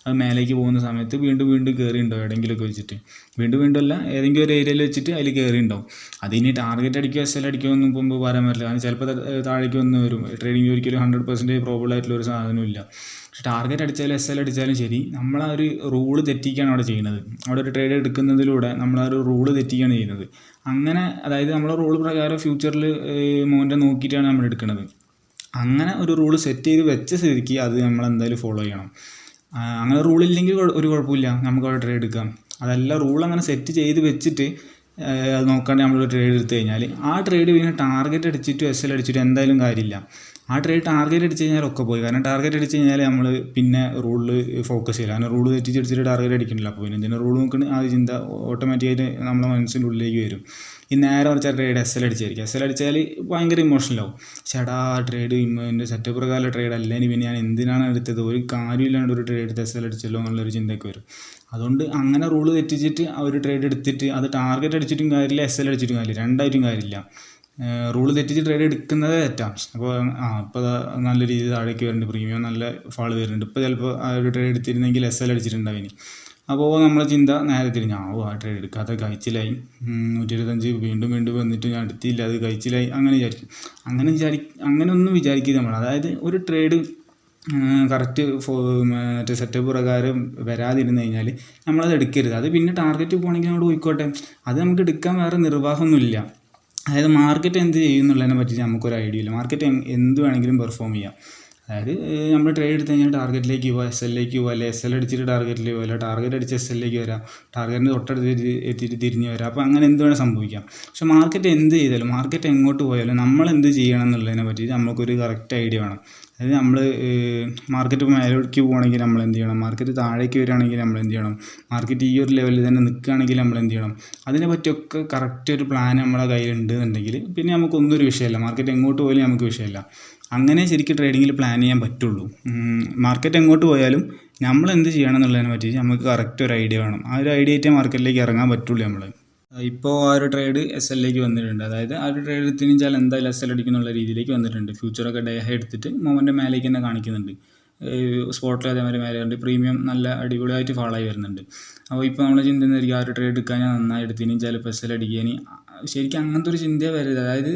അത് മേലേക്ക് പോകുന്ന സമയത്ത് വീണ്ടും കയറി ഉണ്ടാവും എവിടെയെങ്കിലുമൊക്കെ വെച്ചിട്ട്. വീണ്ടും അല്ല, ഏതെങ്കിലും ഒരു ഏരിയയിൽ വെച്ചിട്ട് അതിൽ കയറി ഉണ്ടാവും. അതിനി ടാർഗറ്റ് അടിക്കുക SL അടിക്കുക ഒന്നും പോകുമ്പോൾ പറയാൻ പറ്റില്ല. കാരണം ചിലപ്പോൾ താഴേക്ക് വന്ന് വരും. ട്രേഡിങ്ങിൽ ഒരിക്കലും 100% പ്രോബിൾ ആയിട്ടുള്ള ഒരു സാധനവും ഇല്ല. പക്ഷേ ടാർഗറ്റ് അടിച്ചാലും SL അടിച്ചാലും ശരി, നമ്മൾ ആ ഒരു റൂള് തെറ്റിക്കുകയാണ് അവിടെ ചെയ്യുന്നത്. അവിടെ ഒരു ട്രേഡ് എടുക്കുന്നതിലൂടെ നമ്മൾ ആ ഒരു റൂള് തെറ്റിക്കുകയാണ് ചെയ്യുന്നത്. അങ്ങനെ അതായത് നമ്മളെ റൂൾ പ്രകാരം ഫ്യൂച്ചറിൽ മൊമെൻ്റം നോക്കിയിട്ടാണ് നമ്മൾ എടുക്കുന്നത്. അങ്ങനെ ഒരു റൂള് സെറ്റ് ചെയ്ത് വെച്ച സ്ഥിതിക്ക് അത് നമ്മൾ എന്തായാലും ഫോളോ ചെയ്യണം. അങ്ങനെ റൂളില്ലെങ്കിൽ ഒരു കുഴപ്പമില്ല, നമുക്ക് അവിടെ ട്രേഡ് എടുക്കാം. അതല്ല റൂൾ അങ്ങനെ സെറ്റ് ചെയ്ത് വെച്ചിട്ട് അത് നോക്കാണ്ട് നമ്മളൊരു ട്രേഡ് എടുത്തു കഴിഞ്ഞാൽ ആ ട്രേഡ് പിന്നെ ടാർഗറ്റ് അടിച്ചിട്ട് SL അടിച്ചിട്ട് എന്തായാലും കാര്യമില്ല. ആ ട്രേഡ് ടാർഗറ്റ് അടിച്ച് കഴിഞ്ഞാൽ ഒക്കെ പോയി. കാരണം ടാർഗറ്റ് അടിച്ച് കഴിഞ്ഞാൽ നമ്മൾ പിന്നെ റൂളിൽ ഫോക്കസ് ചെയ്യില്ല. കാരണം റൂൾ തെറ്റിച്ചടിച്ചിട്ട് ടാർഗറ്റ് അടിക്കണില്ല. അപ്പോൾ പിന്നെ എന്തിനാ റൂൾ നോക്കുന്നത് ആ ചിന്ത ഓട്ടോമാറ്റിക്കായിട്ട് നമ്മുടെ മനസ്സിൻ്റെ ഉള്ളിലേക്ക് വരും. ഈ നേരെ കുറച്ച് ട്രേഡ് SL അടിച്ചായിരിക്കും. SL അടിച്ചാൽ ഭയങ്കര ഇമോഷണലാവും. ചേട്ടാ ട്രേഡ് എൻ്റെ സെറ്റപ്പ് പ്രകാരം ട്രേഡ് അല്ല, ഇനി പിന്നെ ഞാൻ എന്തിനാണ് എടുത്തത്, ഒരു കാര്യമില്ലാണ്ട് ഒരു ട്രേഡ് എടുത്ത് SL അടിച്ചല്ലോ എന്നുള്ളൊരു ചിന്തയൊക്കെ വരും. അതുകൊണ്ട് അങ്ങനെ റൂള് തെറ്റിച്ചിട്ട് ആ ഒരു ട്രേഡ് എടുത്തിട്ട് അത് ടാർഗറ്റ് അടിച്ചിട്ടും കാര്യമില്ല, SL അടിച്ചിട്ടും കാര്യമില്ല, രണ്ടായിട്ടും കാര്യമില്ല. റൂള് തെറ്റിച്ച് ട്രേഡ് എടുക്കുന്നത് തെറ്റാം. അപ്പോൾ ഇപ്പോൾ നല്ല രീതിയിൽ താഴേക്ക് വരുന്നുണ്ട്, പ്രീമിയം നല്ല ഫാൾ വരുന്നുണ്ട്. ഇപ്പോൾ ചിലപ്പോൾ ആ ഒരു ട്രേഡ് എടുത്തിരുന്നെങ്കിൽ SL അടിച്ചിട്ടുണ്ടാവിനി. അപ്പോൾ നമ്മളെ ചിന്ത നേരെ തിരിഞ്ഞാവും, ആ ട്രേഡ് എടുക്കാതെ കഴിച്ചിലായി, 125 വീണ്ടും വന്നിട്ട് ഞാൻ എടുത്തില്ല, അത് കഴിച്ചിലായി, അങ്ങനെ വിചാരിക്കും. അങ്ങനെ ഒന്നും വിചാരിക്കുക നമ്മൾ. അതായത് ഒരു ട്രേഡ് കറക്റ്റ് മറ്റേ സെറ്റപ്പ് പ്രകാരം വരാതിരുന്ന് കഴിഞ്ഞാൽ നമ്മളത് എടുക്കരുത്. അത് പിന്നെ ടാർഗറ്റ് പോകണമെങ്കിൽ അങ്ങോട്ട് പോയിക്കോട്ടെ, അത് നമുക്ക് എടുക്കാൻ വേറെ നിർവാഹമൊന്നുമില്ല. അതായത് മാർക്കറ്റ് എന്ത് ചെയ്യും എന്നുള്ളതിനെ പറ്റി നമുക്കൊരു ഐഡിയ ഇല്ല. മാർക്കറ്റ് എന്ത് വേണമെങ്കിലും പെർഫോം ചെയ്യാം. അതായത് നമ്മൾ ട്രേഡ് എടുത്ത് കഴിഞ്ഞാൽ ടാർഗറ്റിലേക്ക് പോവുക, SLലേക്ക് പോവുക, അല്ലെങ്കിൽ SL അടിച്ചിട്ട് ടാർഗറ്റിലേക്ക് പോവുക, അല്ലെങ്കിൽ ടാർഗറ്റ് അടിച്ച് SLലേക്ക് വരാം, ടാർഗറ്റിന് തൊട്ടടുത്ത് എത്തിയിട്ട് തിരിഞ്ഞ് വരാം. അപ്പോൾ അങ്ങനെ എന്ത് വേണം സംഭവിക്കാം. പക്ഷെ മാർക്കറ്റ് എന്ത് ചെയ്താലും, മാർക്കറ്റ് എങ്ങോട്ട് പോയാലും നമ്മൾ എന്ത് ചെയ്യണം എന്നുള്ളതിനെ പറ്റി നമുക്കൊരു കറക്റ്റ് ഐഡിയ വേണം. അതായത് നമ്മൾ മാർക്കറ്റ് മേലേക്ക് പോകണമെങ്കിൽ നമ്മൾ എന്ത് ചെയ്യണം, മാർക്കറ്റ് താഴേക്ക് വരികയാണെങ്കിൽ നമ്മൾ എന്ത് ചെയ്യണം, മാർക്കറ്റ് ഈ ഒരു ലെവലിൽ തന്നെ നിൽക്കുകയാണെങ്കിൽ നമ്മൾ എന്ത് ചെയ്യണം, അതിനെ പറ്റിയൊക്കെ കറക്റ്റ് ഒരു പ്ലാൻ നമ്മളെ കയ്യിലുണ്ട് എന്നുണ്ടെങ്കിൽ പിന്നെ നമുക്കൊന്നും ഒരു വിഷയമല്ല. മാർക്കറ്റ് എങ്ങോട്ട് പോയാലും നമുക്ക് വിഷയമല്ല. അങ്ങനെ ശരിക്കും ട്രേഡിങ്ങിൽ പ്ലാൻ ചെയ്യാൻ പറ്റുള്ളൂ. മാർക്കറ്റ് എങ്ങോട്ട് പോയാലും നമ്മൾ എന്ത് ചെയ്യണം എന്നുള്ളതിനെ പറ്റി നമുക്ക് കറക്റ്റ് ഒരു ഐഡിയ വേണം. ആ ഒരു ഐഡിയ ആയിട്ട് മാർക്കറ്റിലേക്ക് ഇറങ്ങാൻ പറ്റുള്ളൂ നമ്മൾ. ഇപ്പോൾ ആ ഒരു ട്രേഡ് SLലേക്ക് വന്നിട്ടുണ്ട്. അതായത് ആ ഒരു ട്രേഡ് എടുത്തു കഴിഞ്ഞാൽ എന്തായാലും SL അടിക്കുന്നുള്ള രീതിയിലേക്ക് വന്നിട്ടുണ്ട്. ഫ്യൂച്ചറൊക്കെ ഡേ എടുത്തിട്ട് മൊമെൻ്റ് മേലേക്ക് തന്നെ കാണിക്കുന്നുണ്ട്. സ്പോട്ടിൽ അതേമാതിരി മേലെ ഉണ്ട്. പ്രീമിയം നല്ല അടിപൊളിയായിട്ട് ഫാളായി വരുന്നുണ്ട്. അപ്പോൾ ഇപ്പോൾ നമ്മൾ ചിന്തിക്കുന്നതായിരിക്കും ആ ഒരു ട്രേഡ് എടുക്കാൻ ഞാൻ നന്നായി എടുത്തിനി, ചിലപ്പോൾ SL അടിക്കാനി. ശരിക്കും അങ്ങനത്തെ ഒരു ചിന്തയെ വരരുത്. അതായത്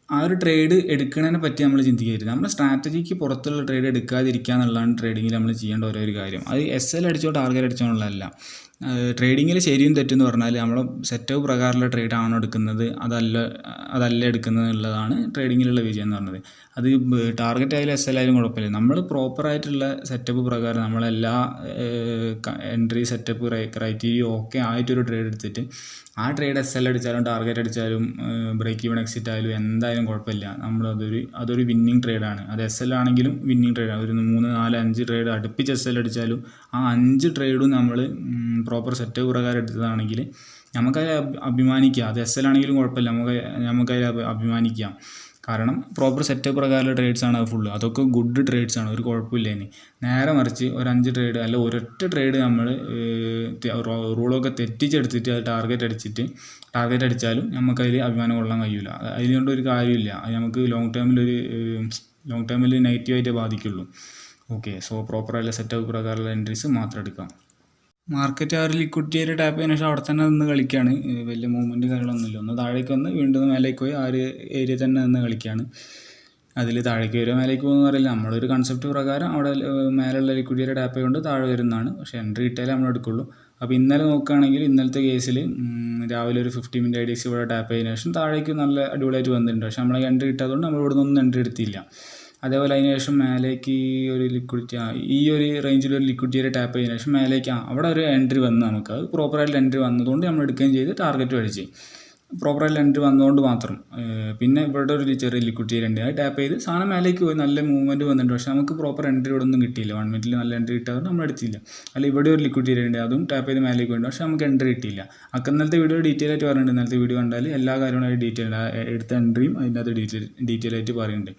ആ ഒരു ട്രേഡ് എടുക്കുന്നതിനെ പറ്റി നമ്മൾ ചിന്തിക്കരുത്. നമ്മുടെ സ്ട്രാറ്റജിക്ക് പുറത്തുള്ള ട്രേഡ് എടുക്കാതിരിക്കുക എന്നുള്ളതാണ് ട്രേഡിങ്ങിൽ നമ്മൾ ചെയ്യേണ്ട ഓരോ ഒരു കാര്യം. അത് SL അടിച്ചോ ടാർഗറ്റ് അടിച്ചോ എന്നുള്ളതല്ല. ട്രേഡിങ്ങിൽ ശരിയും തെറ്റെന്ന് പറഞ്ഞാൽ നമ്മൾ സെറ്റപ്പ് പ്രകാരമുള്ള ട്രേഡ് ആണോ എടുക്കുന്നത്, അതല്ല എടുക്കുന്നത് എന്നുള്ളതാണ് ട്രേഡിങ്ങിലുള്ള വിജയം എന്ന് പറഞ്ഞത്. അത് ടാർഗറ്റ് ആയാലും SL ആയാലും കുഴപ്പമില്ല. നമ്മൾ പ്രോപ്പറായിട്ടുള്ള സെറ്റപ്പ് പ്രകാരം നമ്മളെല്ലാ എൻട്രി സെറ്റപ്പ് ക്രൈറ്റീരിയ ഓക്കെ ആയിട്ടൊരു ട്രേഡ് എടുത്തിട്ട് ആ ട്രേഡ് SL അടിച്ചാലും ടാർഗറ്റ് അടിച്ചാലും ബ്രേക്ക് ഈവൻ എക്സിറ്റ് ആയാലും എന്തായാലും കുഴപ്പമില്ല. അതൊരു വിന്നിങ് ട്രേഡാണ്. അത് SL ആണെങ്കിലും വിന്നിങ് ട്രേഡാണ്. ഒരു 3, 4, 5 ട്രേഡ് അടുപ്പിച്ച് SL അടിച്ചാലും ആ 5 ട്രേഡും നമ്മൾ പ്രോപ്പർ സെറ്റപ്പ് പ്രകാരം എടുത്തതാണെങ്കിൽ നമുക്കത് അഭിമാനിക്കാം. അത് SL ആണെങ്കിലും കുഴപ്പമില്ല, നമുക്കതിൽ അഭിമാനിക്കാം. കാരണം പ്രോപ്പർ സെറ്റപ്പ് പ്രകാരമുള്ള ട്രേഡ്സാണ് അത് ഫുള്ള്. അതൊക്കെ ഗുഡ് ട്രേഡ്സാണ്, ഒരു കുഴപ്പമില്ല. ഇനി നേരെ മറിച്ച് ഒരു 5 ട്രേഡ് അല്ല ഒരൊറ്റ ട്രേഡ് നമ്മൾ റൂളൊക്കെ തെറ്റിച്ചെടുത്തിട്ട് അത് ടാർഗറ്റ് അടിച്ചാലും നമുക്കതിൽ അഭിമാനം കൊള്ളാൻ കഴിയില്ല. അതിനുകൊണ്ട് ഒരു കാര്യമില്ല. അത് നമുക്ക് ലോങ് ടേമിൽ നെഗറ്റീവായിട്ടേ ബാധിക്കുള്ളൂ. ഓക്കെ, സോ പ്രോപ്പറായിട്ടുള്ള സെറ്റപ്പ് പ്രകാരമുള്ള എൻട്രീസ് മാത്രം എടുക്കാം. മാർക്കറ്റ് ആ ഒരു ലിക്വിഡിറ്റി ഏരിയ ടാപ്പ് ചെയ്തതിനു ശേഷം അവിടെ തന്നെ നിന്ന് കളിക്കുകയാണ്. വലിയ മൂവ്മെൻറ്റ് കാര്യങ്ങളൊന്നുമില്ല. ഒന്ന് താഴേക്ക് വന്ന് വീണ്ടും മേലേക്ക് പോയി ആ ഒരു ഏരിയ തന്നെ നിന്ന് കളിക്കുകയാണ്. അതിൽ താഴേക്ക് വരുമോ മേലേക്ക് പോകുമെന്ന് അറിയില്ല. നമ്മളൊരു കൺസെപ്റ്റ് പ്രകാരം അവിടെ മേലുള്ള ലിക്വിഡിറ്റി ഏരിയ ടാപ്പ് ചെയ്തുകൊണ്ട് താഴെ വരുന്നതാണ്. പക്ഷേ എൻട്രി ഇട്ടാലേ നമ്മൾ എടുക്കുള്ളൂ. അപ്പോൾ ഇന്നലെ നോക്കുകയാണെങ്കിൽ ഇന്നലത്തെ കേസിൽ രാവിലെ ഒരു 50 മിനിറ്റ് IDX ഇവിടെ ടാപ്പ് ചെയ്തതിനു ശേഷം താഴേക്ക് നല്ല അടിപൊളിയായിട്ട് വന്നിട്ടുണ്ട്. പക്ഷേ നമ്മൾ എൻട്രി ഇട്ടതുകൊണ്ട് നമ്മൾ ഇവിടെ നിന്നൊന്നും എൻട്രി എടുത്തില്ല. അതേപോലെ അതിന് ശേഷം മേലേക്ക് ഒരു ലിക്വിഡിറ്റി ഈ ഒരു റേഞ്ചിലൊരു ലിക്വിഡിറ്റി ഏരിയ ടാപ്പ് ചെയ്തതിനു ശേഷം മേലേക്ക് അവിടെ ഒരു എൻട്രി വന്ന് നമുക്ക് അത് പ്രോപ്പറായിട്ട് എൻട്രി വന്നതുകൊണ്ട് നമ്മൾ എടുക്കുകയും ചെയ്ത് ടാർഗറ്റ് അടിച്ച് പ്രോപ്പറായിട്ട് എൻട്രി വന്നതുകൊണ്ട് മാത്രം. പിന്നെ ഇവിടെ ഒരു ചെറിയ ലിക്വിഡിറ്റി ഏരിയ ഉണ്ട്, അത് ടാപ്പ് ചെയ്ത് സാധനം മേലേക്ക് പോയി നല്ല മൂവ്മെൻറ്റ് വന്നിട്ടുണ്ട്. പക്ഷേ നമുക്ക് പ്രോപ്പർ എൻട്രി ഇവിടെ ഒന്നും കിട്ടിയില്ല. 1 മിനിറ്റിൽ നല്ല എൻട്രി കിട്ടാതെ നമ്മൾ എടുത്തില്ല. അല്ല ഇവിടെ ഒരു ലിക്വിഡിറ്റി ഏരിയ ഉണ്ട്, അതും ടാപ്പ് ചെയ്ത് മേലേക്ക് പോയിട്ടുണ്ട്. പക്ഷേ നമുക്ക് എൻട്രി കിട്ടിയില്ല. ഇന്നലത്തെ വീഡിയോ ഡീറ്റെയിൽ ആയിട്ട് പറയുന്നുണ്ട്. ഇന്നലത്തെ വീഡിയോ കണ്ടാൽ എല്ലാ കാര്യങ്ങളും ഡീറ്റെയിൽ എടുത്ത എൻട്രിയും അതിൻ്റെ അകത്ത് ഡീറ്റെയിൽ ആയിട്ട് പറയുന്നുണ്ട്.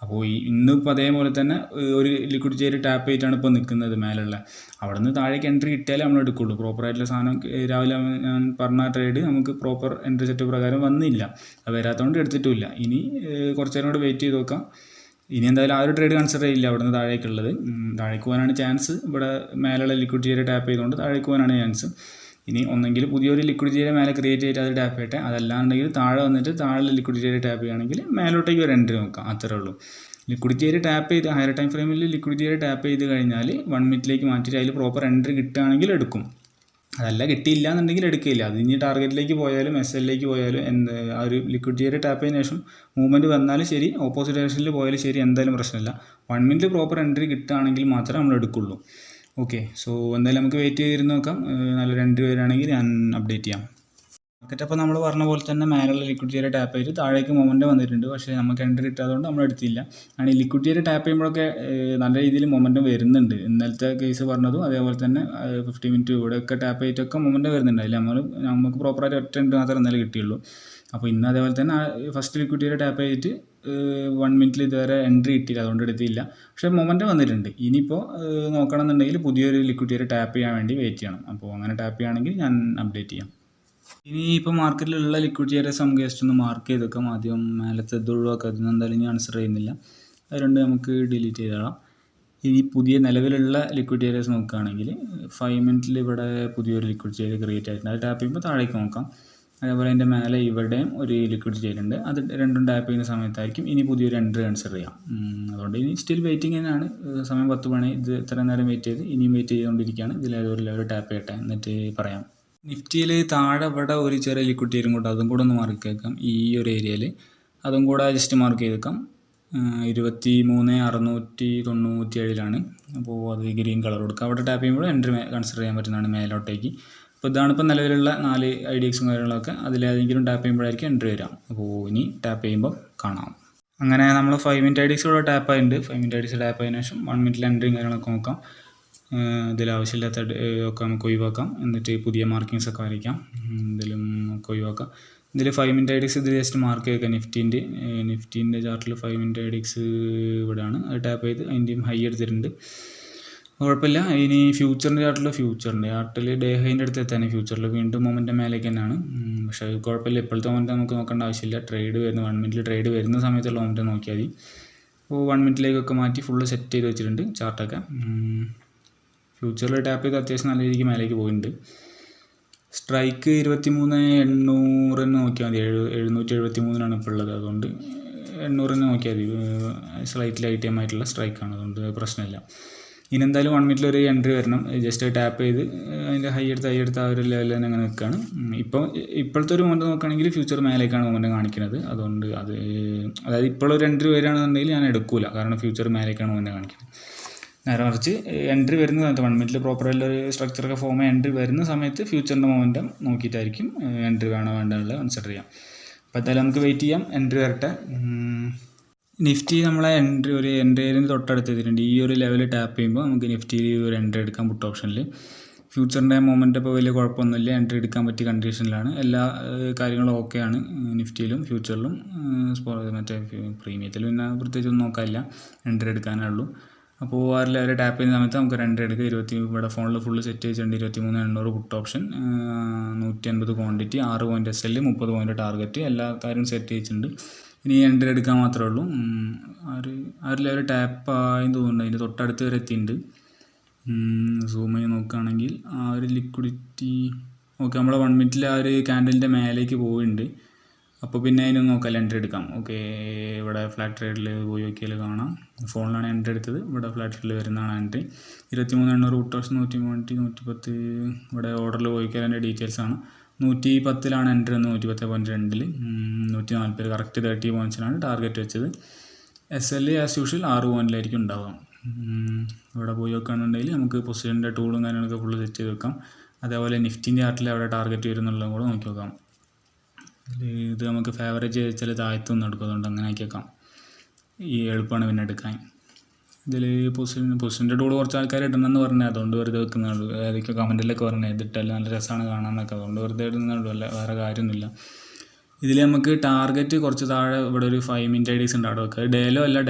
അപ്പോൾ ഇന്നിപ്പോൾ അതേപോലെ തന്നെ ഒരു ലിക്വിഡിറ്റി ഏരിയ ടാപ്പ് ചെയ്തിട്ടാണ് ഇപ്പോൾ നിൽക്കുന്നത് മേലുള്ള. അവിടെ നിന്ന് താഴേക്ക് എൻട്രി കിട്ടിയാലേ നമ്മൾ എടുക്കുള്ളൂ. പ്രോപ്പറായിട്ടുള്ള സാധനം രാവിലെ ഞാൻ പറഞ്ഞ ട്രേഡ് നമുക്ക് പ്രോപ്പർ എൻട്രി സെറ്റ് പ്രകാരം വന്നില്ല. അത് വരാത്തതുകൊണ്ട് എടുത്തിട്ടുമില്ല. ഇനി കുറച്ച് നേരം കൂടെ വെയിറ്റ് ചെയ്ത് നോക്കാം. ഇനി എന്തായാലും ആ ഒരു ട്രേഡ് കൺസിഡർ ചെയ്യില്ല. അവിടെ നിന്ന് താഴേക്കുള്ളത് താഴേക്ക് പോകാനാണ് ചാൻസ്. ഇവിടെ മേലുള്ള ലിക്വിഡിറ്റി ഏരിയ ടാപ്പ് ചെയ്തുകൊണ്ട് താഴേക്ക് പോകാനാണ് ചാൻസ്. ഇനി ഒന്നെങ്കിൽ പുതിയൊരു ലിക്വിഡിറ്റി ഏരിയ മേലെ ക്രിയേറ്റ് ചെയ്തിട്ട് അത് ടാപ്പ് ചെയ്യട്ടെ. അതല്ലാണ്ടെങ്കിൽ താഴെ വന്നിട്ട് താഴെ ലിക്വിഡിറ്റി ഏരിയ ടാപ്പ് ചെയ്യുകയാണെങ്കിൽ മേലോട്ടേക്ക് ഒരു എൻട്രി നോക്കാം. അത്രേ ഉള്ളൂ. ലിക്വിഡിറ്റി ഏരിയ ടാപ്പ് ചെയ്ത് ഹയർ ടൈം ഫ്രെയിമിൽ ലിക്വിഡിറ്റി ഏരിയ ടാപ്പ് ചെയ്ത് കഴിഞ്ഞാൽ 1 മിനിറ്റിലേക്ക് മാറ്റിയിട്ട് അതിൽ പ്രോപ്പർ എൻട്രി കിട്ടുകയാണെങ്കിൽ എടുക്കും. അതല്ല കിട്ടിയില്ല എന്നുണ്ടെങ്കിൽ എടുക്കില്ല. അത് ഇനി ടാർഗറ്റിലേക്ക് പോയാലും SLലേക്ക് പോയാലും ആ ഒരു ലിക്വിഡിറ്റി ഏരിയ ടാപ്പ് ചെയ്തതിന് ശേഷം മൂവ്മെൻറ്റ് വന്നാലും ശരി, ഓപ്പോസിറ്റ് ഡയറക്ഷനിൽ പോയാലും ശരി, എന്തായാലും പ്രശ്നമില്ല. 1 മിനിറ്റ് പ്രോപ്പർ എൻട്രി കിട്ടുകയാണെങ്കിൽ മാത്രമേ നമ്മൾ എടുക്കുള്ളൂ. ഓക്കെ, സോ എന്തായാലും നമുക്ക് വെയിറ്റ് ചെയ്തിരുന്ന് നോക്കാം. നല്ലൊരു എൻട്രി വരികയാണെങ്കിൽ ഞാൻ അപ്ഡേറ്റ് ചെയ്യാം. മാർക്കറ്റ് അപ്പോൾ നമ്മൾ പറഞ്ഞ പോലെ തന്നെ മേലുള്ള ലിക്വിഡിറ്റി ഏരിയ ടാപ്പ് ചെയ്ത് താഴേക്ക് മൊമെൻറ്റം വന്നിട്ടുണ്ട്. പക്ഷേ നമുക്ക് എൻട്രി കിട്ടാത്തതുകൊണ്ട് നമ്മൾ എടുത്തില്ല. ആണ് ഈ ലിക്വിഡിറ്റി ഏരിയ ടാപ്പ് ചെയ്യുമ്പോഴൊക്കെ നല്ല രീതിയിൽ മൊമെൻറ്റം വരുന്നുണ്ട്. ഇന്നലത്തെ കേസ് പറഞ്ഞതും അതേപോലെ തന്നെ 50 മിനിറ്റ് ഇവിടെയൊക്കെ ടാപ്പ് ചെയ്തിട്ടൊക്കെ മൊമെൻറ്റം വരുന്നുണ്ട്. അതിൽ നമുക്ക് പ്രോപ്പറായിട്ട് ഒറ്റ എൻട്രി മാത്രമേ ഇന്നലെ കിട്ടിയുള്ളൂ. അപ്പോൾ ഇന്ന് അതേപോലെ തന്നെ ഫസ്റ്റ് ലിക്വിഡിറ്റി ഏരിയ ടാപ്പ് ചെയ്തിട്ട് 1 മിനിറ്റിൽ ഇതുവരെ എൻട്രി കിട്ടിയില്ല, അതുകൊണ്ട് എടുത്തില്ല. പക്ഷേ മൊമെൻറ്റം വന്നിട്ടുണ്ട്. ഇനിയിപ്പോൾ നോക്കണമെന്നുണ്ടെങ്കിൽ പുതിയൊരു ലിക്വിഡിറ്റി ഏരിയ ടാപ്പ് ചെയ്യാൻ വേണ്ടി വെയിറ്റ് ചെയ്യണം. അപ്പോൾ അങ്ങനെ ടാപ്പ് ചെയ്യുകയാണെങ്കിൽ ഞാൻ അപ്ഡേറ്റ് ചെയ്യാം. ഇനി ഇപ്പോൾ മാർക്കറ്റിലുള്ള ലിക്വിഡിറ്റി ഏരിയസ് നമുക്ക് ജസ്റ്റ് ഒന്ന് മാർക്ക് ചെയ്ത് വെക്കാം. ആദ്യം മേലത്തെ ഇത് ഒഴിവാക്കുക. അതിന് എന്തായാലും ഇനി ആൻസർ ചെയ്യുന്നില്ല. അതുകൊണ്ട് നമുക്ക് ഡിലീറ്റ് ചെയ്തോളാം. ഇനി പുതിയ നിലവിലുള്ള ലിക്വിഡിറ്റി ഏരിയസ് നോക്കുകയാണെങ്കിൽ 5 മിനിറ്റിൽ ഇവിടെ പുതിയൊരു ലിക്വിഡിറ്റി ഏരിയ ക്രിയേറ്റ് ആയിട്ടുണ്ട്. അത് ടാപ്പ് ചെയ്യുമ്പോൾ താഴേക്ക് നോക്കാം. അതേപോലെ അതിൻ്റെ മേലെ ഇവിടെയും ഒരു ലിക്വിഡിറ്റി ഏരിയ ഉണ്ട്. അത് രണ്ടും ടാപ്പ് ചെയ്യുന്ന സമയത്തായിരിക്കും ഇനി പുതിയൊരു എൻട്രി കൺസിഡർ ചെയ്യാം. അതുകൊണ്ട് ഇനി സ്റ്റിൽ വെയിറ്റിംഗ് തന്നെയാണ്. സമയം 10 മണി. ഇത് ഇത്ര നേരം വെയിറ്റ് ചെയ്ത് ഇനിയും വെയിറ്റ് ചെയ്തുകൊണ്ടിരിക്കുകയാണ്. ഇതിലേതൊരു ലെവൽ ടാപ്പ് ചെയ്യട്ടെ, എന്നിട്ട് പറയാം. നിഫ്റ്റിയിൽ താഴെ ഇവിടെ ഒരു ചെറിയ ലിക്വിഡിറ്റി ഏരിയ കൂടെ, അതും കൂടെ ഒന്ന് മാർക്ക് ചെയ്തേക്കാം. ഈ ഒരു ഏരിയയിൽ അതും കൂടെ ജസ്റ്റ് മാർക്ക് ചെയ്തേക്കാം. 23,697 അപ്പോൾ അത് ഗ്രീൻ കളർ കൊടുക്കുക. അവിടെ ടാപ്പ് ചെയ്യുമ്പോൾ എൻട്രി കൺസിഡർ ചെയ്യാൻ പറ്റുന്നതാണ് മേലോട്ടേക്ക്. അപ്പോൾ ഇതാണിപ്പോൾ നിലവിലുള്ള 4 IDXും കാര്യങ്ങളൊക്കെ. അതിലേതെങ്കിലും ടാപ്പ് ചെയ്യുമ്പോഴായിരിക്കും എൻട്രി വരാം. അപ്പോൾ ഇനി ടാപ്പ് ചെയ്യുമ്പോൾ കാണാം. അങ്ങനെ നമ്മൾ 5 മിനിറ്റ് IDX കൂടെ ടാപ്പ് ആയിട്ടുണ്ട്. 5 മിനിറ്റ് IDX ടാപ്പ് ആയതിനു ശേഷം 1 മിനിറ്റിൽ എൻട്രിയും കാര്യങ്ങളൊക്കെ നോക്കാം. ഇതിൽ ആവശ്യമില്ലാത്ത ഒക്കെ നമുക്ക് ഒഴിവാക്കാം. എന്നിട്ട് പുതിയ മാർക്കിങ്സ് ഒക്കെ വരയ്ക്കാം. ഇതിലും ഒക്കെ ഒഴിവാക്കാം. ഇതിൽ 5 മിനിറ്റ് IDX ഇത് ജസ്റ്റ് മാർക്ക് ചെയ്തേക്കാം. നിഫ്റ്റീൻ്റെ ചാർട്ടിൽ 5 മിനിറ്റ് IDX ഇവിടെയാണ്. അത് ടാപ്പ് ചെയ്ത് അതിൻ്റെയും ഹൈ എടുത്തിട്ടുണ്ട്. കുഴപ്പമില്ല. ഇനി ഫ്യൂച്ചറിൻ്റെ ചാർട്ടിൽ ഡേ ഹൈൻ്റെ അടുത്ത് എത്താൻ ഫ്യൂച്ചറിൽ വീണ്ടും മൊമെൻറ്റം മേലേക്ക് തന്നെയാണ്. പക്ഷേ അത് കുഴപ്പമില്ല. ഇപ്പോഴത്തെ മൊമെൻറ്റം നമുക്ക് നോക്കേണ്ട ആവശ്യമില്ല. ട്രേഡ് വരുന്ന 1 മിനിറ്റിൽ ട്രേഡ് വരുന്ന സമയത്തുള്ള മൊമെൻറ്റം നോക്കിയാൽ മതി. അപ്പോൾ 1 മിനിറ്റിലേക്കൊക്കെ മാറ്റി ഫുള്ള് സെറ്റ് ചെയ്ത് വെച്ചിട്ടുണ്ട് ചാർട്ടൊക്കെ. ഫ്യൂച്ചറിൽ ടാപ്പ് ചെയ്ത് അത്യാവശ്യം നല്ല രീതിക്ക് മേലേക്ക് പോയിട്ടുണ്ട്. സ്ട്രൈക്ക് 23,800 നോക്കിയാൽ മതി. 773 ഇപ്പോൾ ഉള്ളത്. അതുകൊണ്ട് 800 നോക്കിയാൽ മതി. സ്ലൈറ്റ്ലി ITM ആയിട്ടുള്ള സ്ട്രൈക്കാണ്, അതുകൊണ്ട് പ്രശ്നമില്ല. ഇനി എന്തായാലും 1 മിനിറ്റിൽ ഒരു എൻട്രി വരണം. ജസ്റ്റ് ടാപ്പ് ചെയ്ത് അതിൻ്റെ ഹൈ എടുത്ത് ആ ഒരു ലെവലിൽ തന്നെ അങ്ങനെ നിൽക്കുകയാണ്. ഇപ്പോഴത്തെ ഒരു മൊമെൻറ്റ് നോക്കുകയാണെങ്കിൽ ഫ്യൂച്ചർ മേലേക്കാണ് മൊമെൻറ്റ് കാണിക്കുന്നത്. അതുകൊണ്ട് അതായത് ഇപ്പോഴൊരു എൻട്രി വരികയാണെന്നുണ്ടെങ്കിൽ ഞാൻ എടുക്കില്ല. കാരണം ഫ്യൂച്ചർ മേലേക്കാണ് മൊമെൻറ്റ് കാണിക്കുന്നത്. നേരെ മറിച്ച് എൻട്രി വരുന്ന സമയത്ത് 1 മിനിറ്റിൽ പ്രോപ്പറായിട്ടുള്ള ഒരു സ്ട്രക്ചറൊക്കെ ഫോം ആയി എൻട്രി വരുന്ന സമയത്ത് ഫ്യൂച്ചറിൻ്റെ മൊമെൻറ്റം നോക്കിയിട്ടായിരിക്കും എൻട്രി വേണോ വേണ്ടത് കൺസിഡർ ചെയ്യാം. അപ്പോൾ എന്തായാലും നമുക്ക് വെയിറ്റ് ചെയ്യാം, എൻട്രി വരട്ടെ. നിഫ്റ്റി നമ്മളെ ഒരു എൻട്രിയിൽ തൊട്ടടുത്ത് എത്തിയിട്ടുണ്ട്. ഈ ഒരു ലെവൽ ടാപ്പ് ചെയ്യുമ്പോൾ നമുക്ക് നിഫ്റ്റിയിൽ ഒരു എൻട്രി എടുക്കാം പുട്ട് ഓപ്ഷനിൽ. ഫ്യൂച്ചറിൻ്റെ മൊമെൻറ്റ് ഇപ്പോൾ വലിയ കുഴപ്പമൊന്നുമില്ല. എൻട്രി എടുക്കാൻ പറ്റിയ കണ്ടീഷനിലാണ്. എല്ലാ കാര്യങ്ങളും ഓക്കെയാണ് ഫ്യൂച്ചറിലും മറ്റേ പ്രീമിയത്തിലും. പിന്നെ പ്രത്യേകിച്ച് ഒന്നും നോക്കാനില്ല, എൻട്രി എടുക്കാനേ ഉള്ളൂ. അപ്പോൾ ആ ലെവൽ ടാപ്പ് ചെയ്യുന്ന സമയത്ത് നമുക്ക് എൻട്രി എടുക്കുക. ഇവിടെ ഫോണിൽ ഫുള്ള് സെറ്റ് ചെയ്തിട്ടുണ്ട്. 23,800 put option, 150 quantity, 6 point SL, 30 point target, എല്ലാ കാര്യവും സെറ്റ് ചെയ്തിട്ടുണ്ട്. ഇനി എൻട്രി എടുക്കാൻ മാത്രമേ ഉള്ളൂ. ആ ഒരു ലെവൽ ടാപ്പ് ആയി തോന്നുന്നുണ്ട്. അതിൻ്റെ തൊട്ടടുത്ത് വരെ എത്തിയിട്ടുണ്ട്. സൂം ചെയ്ത് നോക്കുകയാണെങ്കിൽ ആ ഒരു ലിക്വിഡിറ്റി ഓക്കെ. നമ്മളെ 1 മിനിറ്റിൽ ആ ഒരു ക്യാൻഡലിൻ്റെ മേലേക്ക് പോയിട്ടുണ്ട്. അപ്പോൾ പിന്നെ അതിനൊന്ന് നോക്കാം, എൻട്രി എടുക്കാം. ഓക്കെ, ഇവിടെ ഫ്ലാറ്റ് ട്രേഡിൽ പോയി നോക്കിയാൽ കാണാം. ഫോണിലാണ് എൻട്രി എടുത്തത്. ഇവിടെ ഫ്ലാറ്റ് ട്രേഡിൽ വരുന്നതാണ് എൻട്രി. 23,800 പുട്ട് ഓപ്ഷൻ, 110 ഇവിടെ ഓർഡറിൽ പോയി നോക്കിയാൽ അതിൻ്റെ ഡീറ്റെയിൽസാണ്. 110 എൻട്രി വന്ന് 110.2 140 കറക്റ്റ് 30 പോയിൻറ്റ്സിലാണ് ടാർഗറ്റ് വെച്ചത്. SL ആസ് യൂഷ്വൽ 6 പോയിൻറ്റിലായിരിക്കും ഉണ്ടാവുക. ഇവിടെ പോയി നോക്കുകയാണെന്നുണ്ടെങ്കിൽ നമുക്ക് പൊസിഷൻ്റെ ടൂളും കാര്യങ്ങളൊക്കെ ഫുള്ള് സെറ്റ് ചെയ്ത് വെക്കാം. അതേപോലെ നിഫ്റ്റിൻ്റെ ചാർട്ടിൽ അവിടെ ടാർഗറ്റ് വരുന്നുള്ളതും കൂടെ നോക്കി നോക്കാം. ഇത് നമുക്ക് ഫേവറേജ് വെച്ചാൽ താഴത്തൊന്നും എടുക്കും. അതുകൊണ്ട് അങ്ങനെ ആക്കി വെക്കാം. ഈ എളുപ്പമാണ് പിന്നെ എടുക്കാൻ. ഇതിൽ പൊസിഷൻ്റെ ടൂൾ കുറച്ച് ആൾക്കാർ ഇടണമെന്ന് പറഞ്ഞാൽ അതുകൊണ്ട് വെറുതെ വെക്കുന്നുള്ളൂ. ഏതൊക്കെ കമൻറ്റിലൊക്കെ പറഞ്ഞാൽ ഇതിട്ടാലും നല്ല രസമാണ് കാണാനൊക്കെ, അതുകൊണ്ട് വെറുതെ ഇടുന്നുള്ളൂ. അല്ല വേറെ കാര്യമൊന്നുമില്ല. ഇതിൽ നമുക്ക് ടാർഗറ്റ് കുറച്ച് താഴെ ഇവിടെ ഒരു 5 മിനിറ്റ് IDX ഉണ്ട്. അവിടെ വെക്കുക.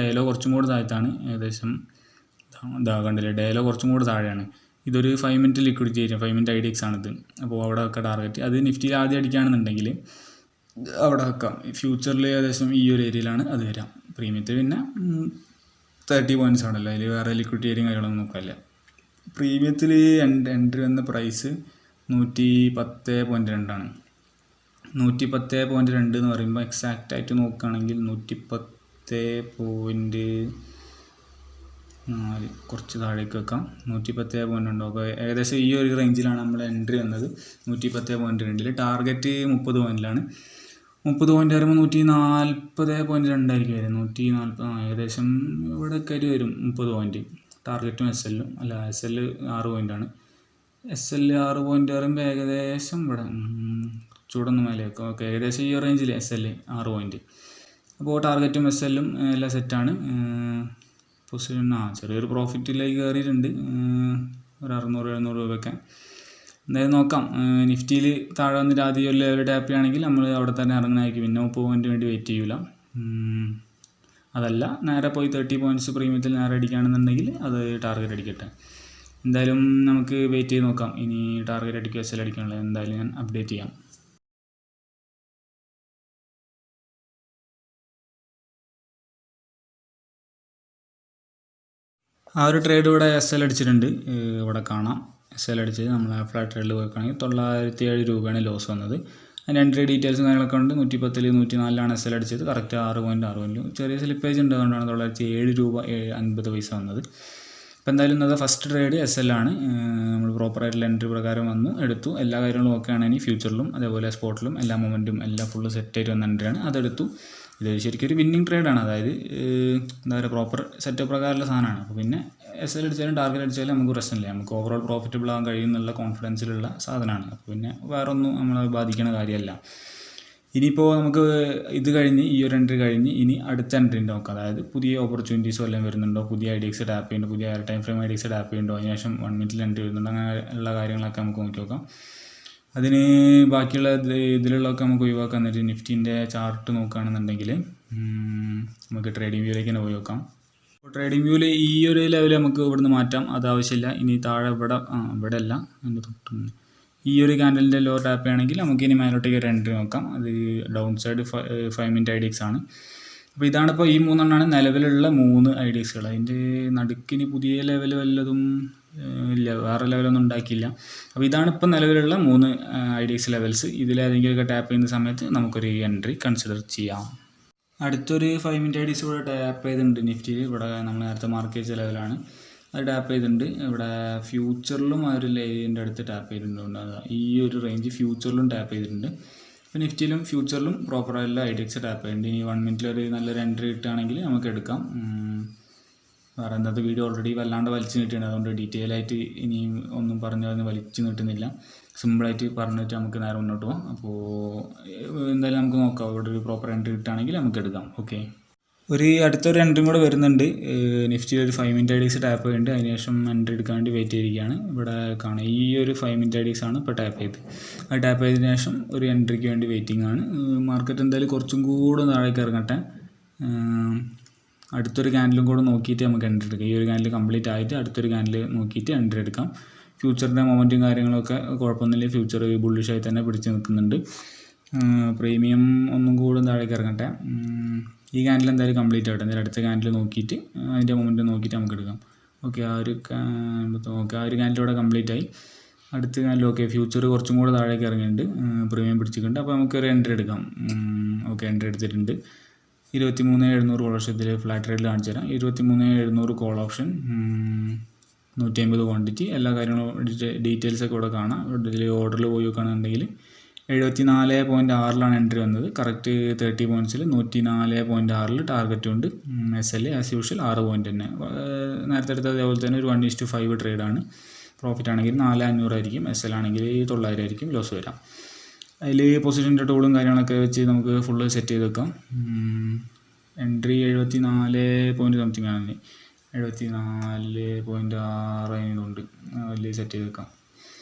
ഡേലോ കുറച്ചും കൂടെ താഴത്താണ്. ഏകദേശം കണ്ടില്ലേ, ഡേലോ കുറച്ചും കൂടെ താഴെയാണ്. ഇതൊരു 5 minute liquidity area, 5 minute IDX ആണിത്. അപ്പോൾ അവിടെ വെക്കുക ടാർഗറ്റ്. അത് നിഫ്റ്റിയിൽ ആദ്യം അടിക്കുകയാണെന്നുണ്ടെങ്കിൽ അവിടെ വെക്കാം. ഫ്യൂച്ചറിൽ ഏകദേശം ഈ ഒരു ഏരിയയിലാണ് അത് വരാം. പ്രീമിയത്തിൽ പിന്നെ 30 പോയിൻറ്റ്സ് ആണല്ലോ, അതിൽ വേറെ ലിക്വിഡിറ്റി ഏരിയയും കാര്യങ്ങളൊന്നും നോക്കാനില്ല. പ്രീമിയത്തിൽ എൻട്രി വന്ന പ്രൈസ് 110.2 110.2 എന്ന് പറയുമ്പോൾ എക്സാക്റ്റ് ആയിട്ട് നോക്കുകയാണെങ്കിൽ 110 110.4 കുറച്ച് താഴേക്ക് വെക്കാം. 110.2. അപ്പോൾ ഏകദേശം ഈ ഒരു റേഞ്ചിലാണ് നമ്മൾ എൻട്രി വന്നത്. 110.2. ടാർഗറ്റ് 30 പോയിന്റിലാണ്. 30 പോയിന്റ് വരുമ്പോൾ 140.2 ആയിരിക്കും വരും. 140 ഏകദേശം ഇവിടെ കയറി വരും 30 പോയിന്റ്. ടാർഗറ്റും SL അല്ല, SL 6 പോയിൻ്റാണ്. SL 6 പോയിന്റ് പറയുമ്പോൾ ഏകദേശം ഇവിടെ ചൂടൊന്നും മേലെയൊക്കെ ഓക്കെ, ഏകദേശം ഈ റേഞ്ചിൽ SL 6 പോയിന്റ്. അപ്പോൾ ടാർഗറ്റും SL എല്ലാം സെറ്റാണ്. പൊസിഷൻ ചെറിയൊരു പ്രോഫിറ്റിലേക്ക് കയറിയിട്ടുണ്ട്, ഒരു 600-700 രൂപയൊക്കെ. എന്തായാലും നോക്കാം. നിഫ്റ്റിയിൽ താഴെ വന്നിട്ട് ആദ്യം ഒരു ലെവൽ ടാപ്പ് ചെയ്യുകയാണെങ്കിൽ നമ്മൾ അവിടെ തന്നെ ഇറങ്ങുന്നതായിരിക്കും. പിന്നെ 30 പോയിന്റ് വേണ്ടി വെയിറ്റ് ചെയ്യില്ല. അതല്ല നേരെ പോയി 30 പോയിൻറ്റ്സ് പ്രീമിയത്തിൽ നേരെ അടിക്കുകയാണെന്നുണ്ടെങ്കിൽ അത് ടാർഗറ്റ് അടിക്കട്ടെ. എന്തായാലും നമുക്ക് വെയിറ്റ് ചെയ്ത് നോക്കാം. ഇനി ടാർഗറ്റ് അടിക്കുക SL അടിക്കാനുള്ളത് എന്തായാലും ഞാൻ അപ്ഡേറ്റ് ചെയ്യാം. ആ ഒരു ട്രേഡ് ഇവിടെ SL അടിച്ചിട്ടുണ്ട്. ഇവിടെ കാണാം SL അടിച്ചത്. നമ്മൾ ഫ്ലാറ്റ് ട്രേഡിൽ പോയിക്കുകയാണെങ്കിൽ 907 രൂപയാണ് ലോസ് വന്നത്. അതിൻ്റെ എൻട്രി ഡീറ്റെയിൽസും കാര്യങ്ങളൊക്കെ ഉണ്ട്. 110 104 SL അടിച്ചത്. കറക്റ്റ് 6.6. ചെറിയ സ്ലിപ്പേജ് ഉണ്ട്, അതുകൊണ്ടാണ് 907 രൂപ 50 പൈസ വന്നത്. അപ്പോൾ എന്തായാലും ഇന്നത്തെ ഫസ്റ്റ് ട്രേഡ് SL ആണ്. നമ്മൾ പ്രോപ്പറായിട്ടുള്ള എൻട്രി പ്രകാരം വന്നു എടുത്തു. എല്ലാ കാര്യങ്ങളും ഓക്കെ ആണ്. ഇനി ഫ്യൂച്ചറിലും അതേപോലെ സ്പോട്ടിലും എല്ലാ മൊമെൻറ്റും എല്ലാം ഫുള്ള് സെറ്റായിട്ട് വന്ന എൻട്രിയാണ്, അതെടുത്തു. ഇത് ശരിക്കും ഒരു വിന്നിങ് ട്രേഡാണ്. അതായത് എന്താ പറയുക, പ്രോപ്പർ സെറ്റപ്പ് പ്രകാരമുള്ള സാധനമാണ്. അപ്പോൾ പിന്നെ SL അടിച്ചാലും ടാർഗറ്റ് അടിച്ചാലും നമുക്ക് പ്രശ്നമില്ല. നമുക്ക് ഓവറോൾ പ്രോഫിറ്റബിൾ ആകാൻ കഴിയുന്നുള്ള കോൺഫിഡൻസിലുള്ള സാധനമാണ്. അപ്പോൾ പിന്നെ വേറൊന്നും നമ്മളെ ബാധിക്കുന്ന കാര്യമല്ല. ഇനിയിപ്പോൾ നമുക്ക് ഇത് കഴിഞ്ഞ് ഈ ഒരു എൻട്രി കഴിഞ്ഞ് ഇനി അടുത്ത എൻട്രി നോക്കാം. അതായത് പുതിയ ഓപ്പർച്യൂണിറ്റീസ് വല്ലതും വരുന്നുണ്ടോ, പുതിയ ഐഡിയക്സ് ടാപ്പ് ചെയ്യുന്നുണ്ടോ, പുതിയ ടൈം ഫ്രെയിം ഐഡിയക്സ് ടാപ്പ് ചെയ്യുന്നുണ്ടോ, അതിനുശേഷം 1 മിനിറ്റിൽ എൻട്രി വരുന്നുണ്ടോ, അങ്ങനെ ഉള്ള കാര്യങ്ങളൊക്കെ നമുക്ക് നോക്കി നോക്കാം. അതിന് ബാക്കിയുള്ള ഇതിലുള്ളതൊക്കെ നമുക്ക് ഒഴിവാക്കാൻ. എന്നിട്ട് നിഫ്റ്റിൻ്റെ ചാർട്ട് നോക്കുകയാണെന്നുണ്ടെങ്കിൽ നമുക്ക് ട്രേഡിംഗ് വ്യൂയിലേക്ക് തന്നെ പോയി നോക്കാം. അപ്പോൾ ട്രേഡിംഗ് വ്യൂവിൽ ഈ ഒരു ലെവൽ നമുക്ക് ഇവിടുന്ന് മാറ്റാം, അത് ആവശ്യമില്ല. ഇനി താഴെ ഇവിടെ അല്ല, അതിൻ്റെ തൊട്ട് ഈ ഒരു ക്യാൻഡലിൻ്റെ ലോ ടാപ്പ് ചെയ്യുകയാണെങ്കിൽ നമുക്ക് ഇനി മേലോട്ടേക്ക് ഒരു എൻട്രി നോക്കാം. അത് ഡൗൺ സൈഡ് 5 മിനിറ്റ് ഐഡിയക്സ് ആണ്. അപ്പോൾ ഇതാണിപ്പോൾ ഈ 3 എണ്ണമാണ് നിലവിലുള്ള 3 ഐഡിയക്സുകൾ. അതിൻ്റെ നടുക്കിന് പുതിയ ലെവൽ വല്ലതും ഇല്ല, വേറെ ലെവലൊന്നും ഉണ്ടാക്കിയില്ല. അപ്പോൾ ഇതാണ് ഇപ്പോൾ നിലവിലുള്ള 3 ഐഡിയക്സ് ലെവൽസ്. ഇതിലേതെങ്കിലുമൊക്കെ ടാപ്പ് ചെയ്യുന്ന സമയത്ത് നമുക്കൊരു എൻട്രി കൺസിഡർ ചെയ്യാം. അടുത്തൊരു 5 മിനിറ്റ് ഐഡിയക്സ് ഇവിടെ ടാപ്പ് ചെയ്തിട്ടുണ്ട് നിഫ്റ്റിയിൽ. ഇവിടെ നമ്മൾ നേരത്തെ മാർക്ക് ചെയ്ത ലെവലാണ്, അത് ടാപ്പ് ചെയ്തിട്ടുണ്ട്. ഇവിടെ ഫ്യൂച്ചറിലും ആ ഒരു ലൈനിൻ്റെ അടുത്ത് ടാപ്പ് ചെയ്തിട്ടുണ്ട്. ഈ ഒരു റേഞ്ച് ഫ്യൂച്ചറിലും ടാപ്പ് ചെയ്തിട്ടുണ്ട്. ഇപ്പോൾ നിഫ്റ്റിയിലും ഫ്യൂച്ചറിലും പ്രോപ്പറായിട്ടുള്ള ഐഡിയക്സ് ടാപ്പ് ചെയ്യുന്നുണ്ട്. ഇനി 1 മിനിറ്റിൽ ഒരു നല്ലൊരു എൻട്രി കിട്ടുകയാണെങ്കിൽ നമുക്ക് എടുക്കാം. വേറെ ഇന്നത്തെ വീഡിയോ ഓൾറെഡി വല്ലാണ്ട് വലിച്ചു നീട്ടിയിട്ടുണ്ട്, അതുകൊണ്ട് ഡീറ്റെയിൽ ആയിട്ട് ഇനിയും ഒന്നും പറഞ്ഞ് വലിച്ചു നീട്ടുന്നില്ല. സിമ്പിളായിട്ട് പറഞ്ഞിട്ട് നമുക്ക് നേരെ മുന്നോട്ട് പോകാം. അപ്പോൾ എന്തായാലും നമുക്ക് നോക്കാം. ഇവിടെ ഒരു പ്രോപ്പർ എൻട്രി കിട്ടുകയാണെങ്കിൽ നമുക്ക് എടുക്കാം. ഓക്കെ, അടുത്തൊരു എൻട്രിയും കൂടെ വരുന്നുണ്ട്. നിഫ്റ്റിയിൽ ഒരു 5 മിനിറ്റ് ഐഡിയക്സ് ടാപ്പ് ചെയ്യുന്നുണ്ട്. അതിനുശേഷം എൻട്രി എടുക്കാൻ വേണ്ടി വെയിറ്റ് ചെയ്തിരിക്കുകയാണ്. ഇവിടെ കാണാം ഈ ഒരു 5 മിനിറ്റ് ഐഡിയക്സ് ആണ് ഇപ്പോൾ ടാപ്പ് ചെയ്ത്. അത് ടാപ്പ് ചെയ്തതിന് ശേഷം ഒരു എൻട്രിക്ക് വേണ്ടി വെയിറ്റിംഗ് ആണ്. മാർക്കറ്റ് എന്തായാലും കുറച്ചും കൂടെ താഴേക്ക് ഇറങ്ങട്ടെ. അടുത്തൊരു ക്യാൻഡിലും കൂടെ നോക്കിയിട്ട് നമുക്ക് എൻട്രി എടുക്കാം. ഈ ഒരു ക്യാൻഡിൽ കംപ്ലീറ്റ് ആയിട്ട് അടുത്തൊരു ക്യാൻഡിൽ നോക്കിയിട്ട് എൻട്രി എടുക്കാം. ഫ്യൂച്ചറിൻ്റെ മൊമെൻറ്റും കാര്യങ്ങളൊക്കെ കുഴപ്പമൊന്നുമില്ല. ഫ്യൂച്ചർ ബുള്ളിഷായി തന്നെ പിടിച്ച് നിൽക്കുന്നുണ്ട്. പ്രീമിയം ഒന്നും കൂടെ താഴേക്ക് ഇറങ്ങട്ടെ. ഈ ക്യാൻഡിൽ എന്തായാലും കംപ്ലീറ്റ് ആവട്ടെ. എന്തായാലും അടുത്ത ക്യാൻഡിൽ നോക്കിയിട്ട് അതിൻ്റെ മൊമെൻറ്റ് നോക്കിയിട്ട് നമുക്ക് എടുക്കാം. ഓക്കെ, ആ ഒരു ക്യാൻഡിലൂടെ കംപ്ലീറ്റ് ആയി. അടുത്ത ക്യാൻഡിൽ ഓക്കെ, ഫ്യൂച്ചർ കുറച്ചും കൂടെ താഴേക്ക് ഇറങ്ങിയിട്ടുണ്ട്, പ്രീമിയം പിടിച്ചിട്ടുണ്ട്. അപ്പോൾ നമുക്കൊരു എൻട്രി എടുക്കാം. ഓക്കെ, എൻട്രി എടുത്തിട്ടുണ്ട്. 23,700 കോൾ ഓപ്ഷൻ ഇതിൽ ഫ്ലാറ്റ് റേറ്റിൽ കാണിച്ചു തരാം. 23,700 കോൾ ഓപ്ഷൻ, 150 ക്വാണ്ടിറ്റി, എല്ലാ കാര്യങ്ങളും ഡീറ്റെയിൽസൊക്കെ ഇവിടെ കാണാം. ഇതിൽ ഓർഡറിൽ പോയി നോക്കുകയാണെന്നുണ്ടെങ്കിൽ 74.6 എൻട്രി വന്നത്. കറക്റ്റ് 30 പോയിൻറ്റ്സിൽ 104.6 ടാർഗറ്റ് ഉണ്ട്. SL ആസ് യൂഷ്വൽ 6 പോയിൻറ്റ് തന്നെ. നേരത്തെ എടുത്ത അതേപോലെ തന്നെ ഒരു 1:5 ട്രേഡാണ്. പ്രോഫിറ്റ് ആണെങ്കിൽ 4,500 ആയിരിക്കും, SL ആണെങ്കിൽ 900 ആയിരിക്കും ലോസ് വരാം. അതിൽ പൊസിഷൻ്റെ ടൂളും കാര്യങ്ങളൊക്കെ വെച്ച് നമുക്ക് ഫുള്ള് സെറ്റ് ചെയ്ത് വെക്കാം. എൻട്രി 74 പോയിൻറ്റ് സംതിങ് ആണ്, 74.6 ഉണ്ട്. അതിൽ സെറ്റ് ചെയ്ത് വെക്കാം.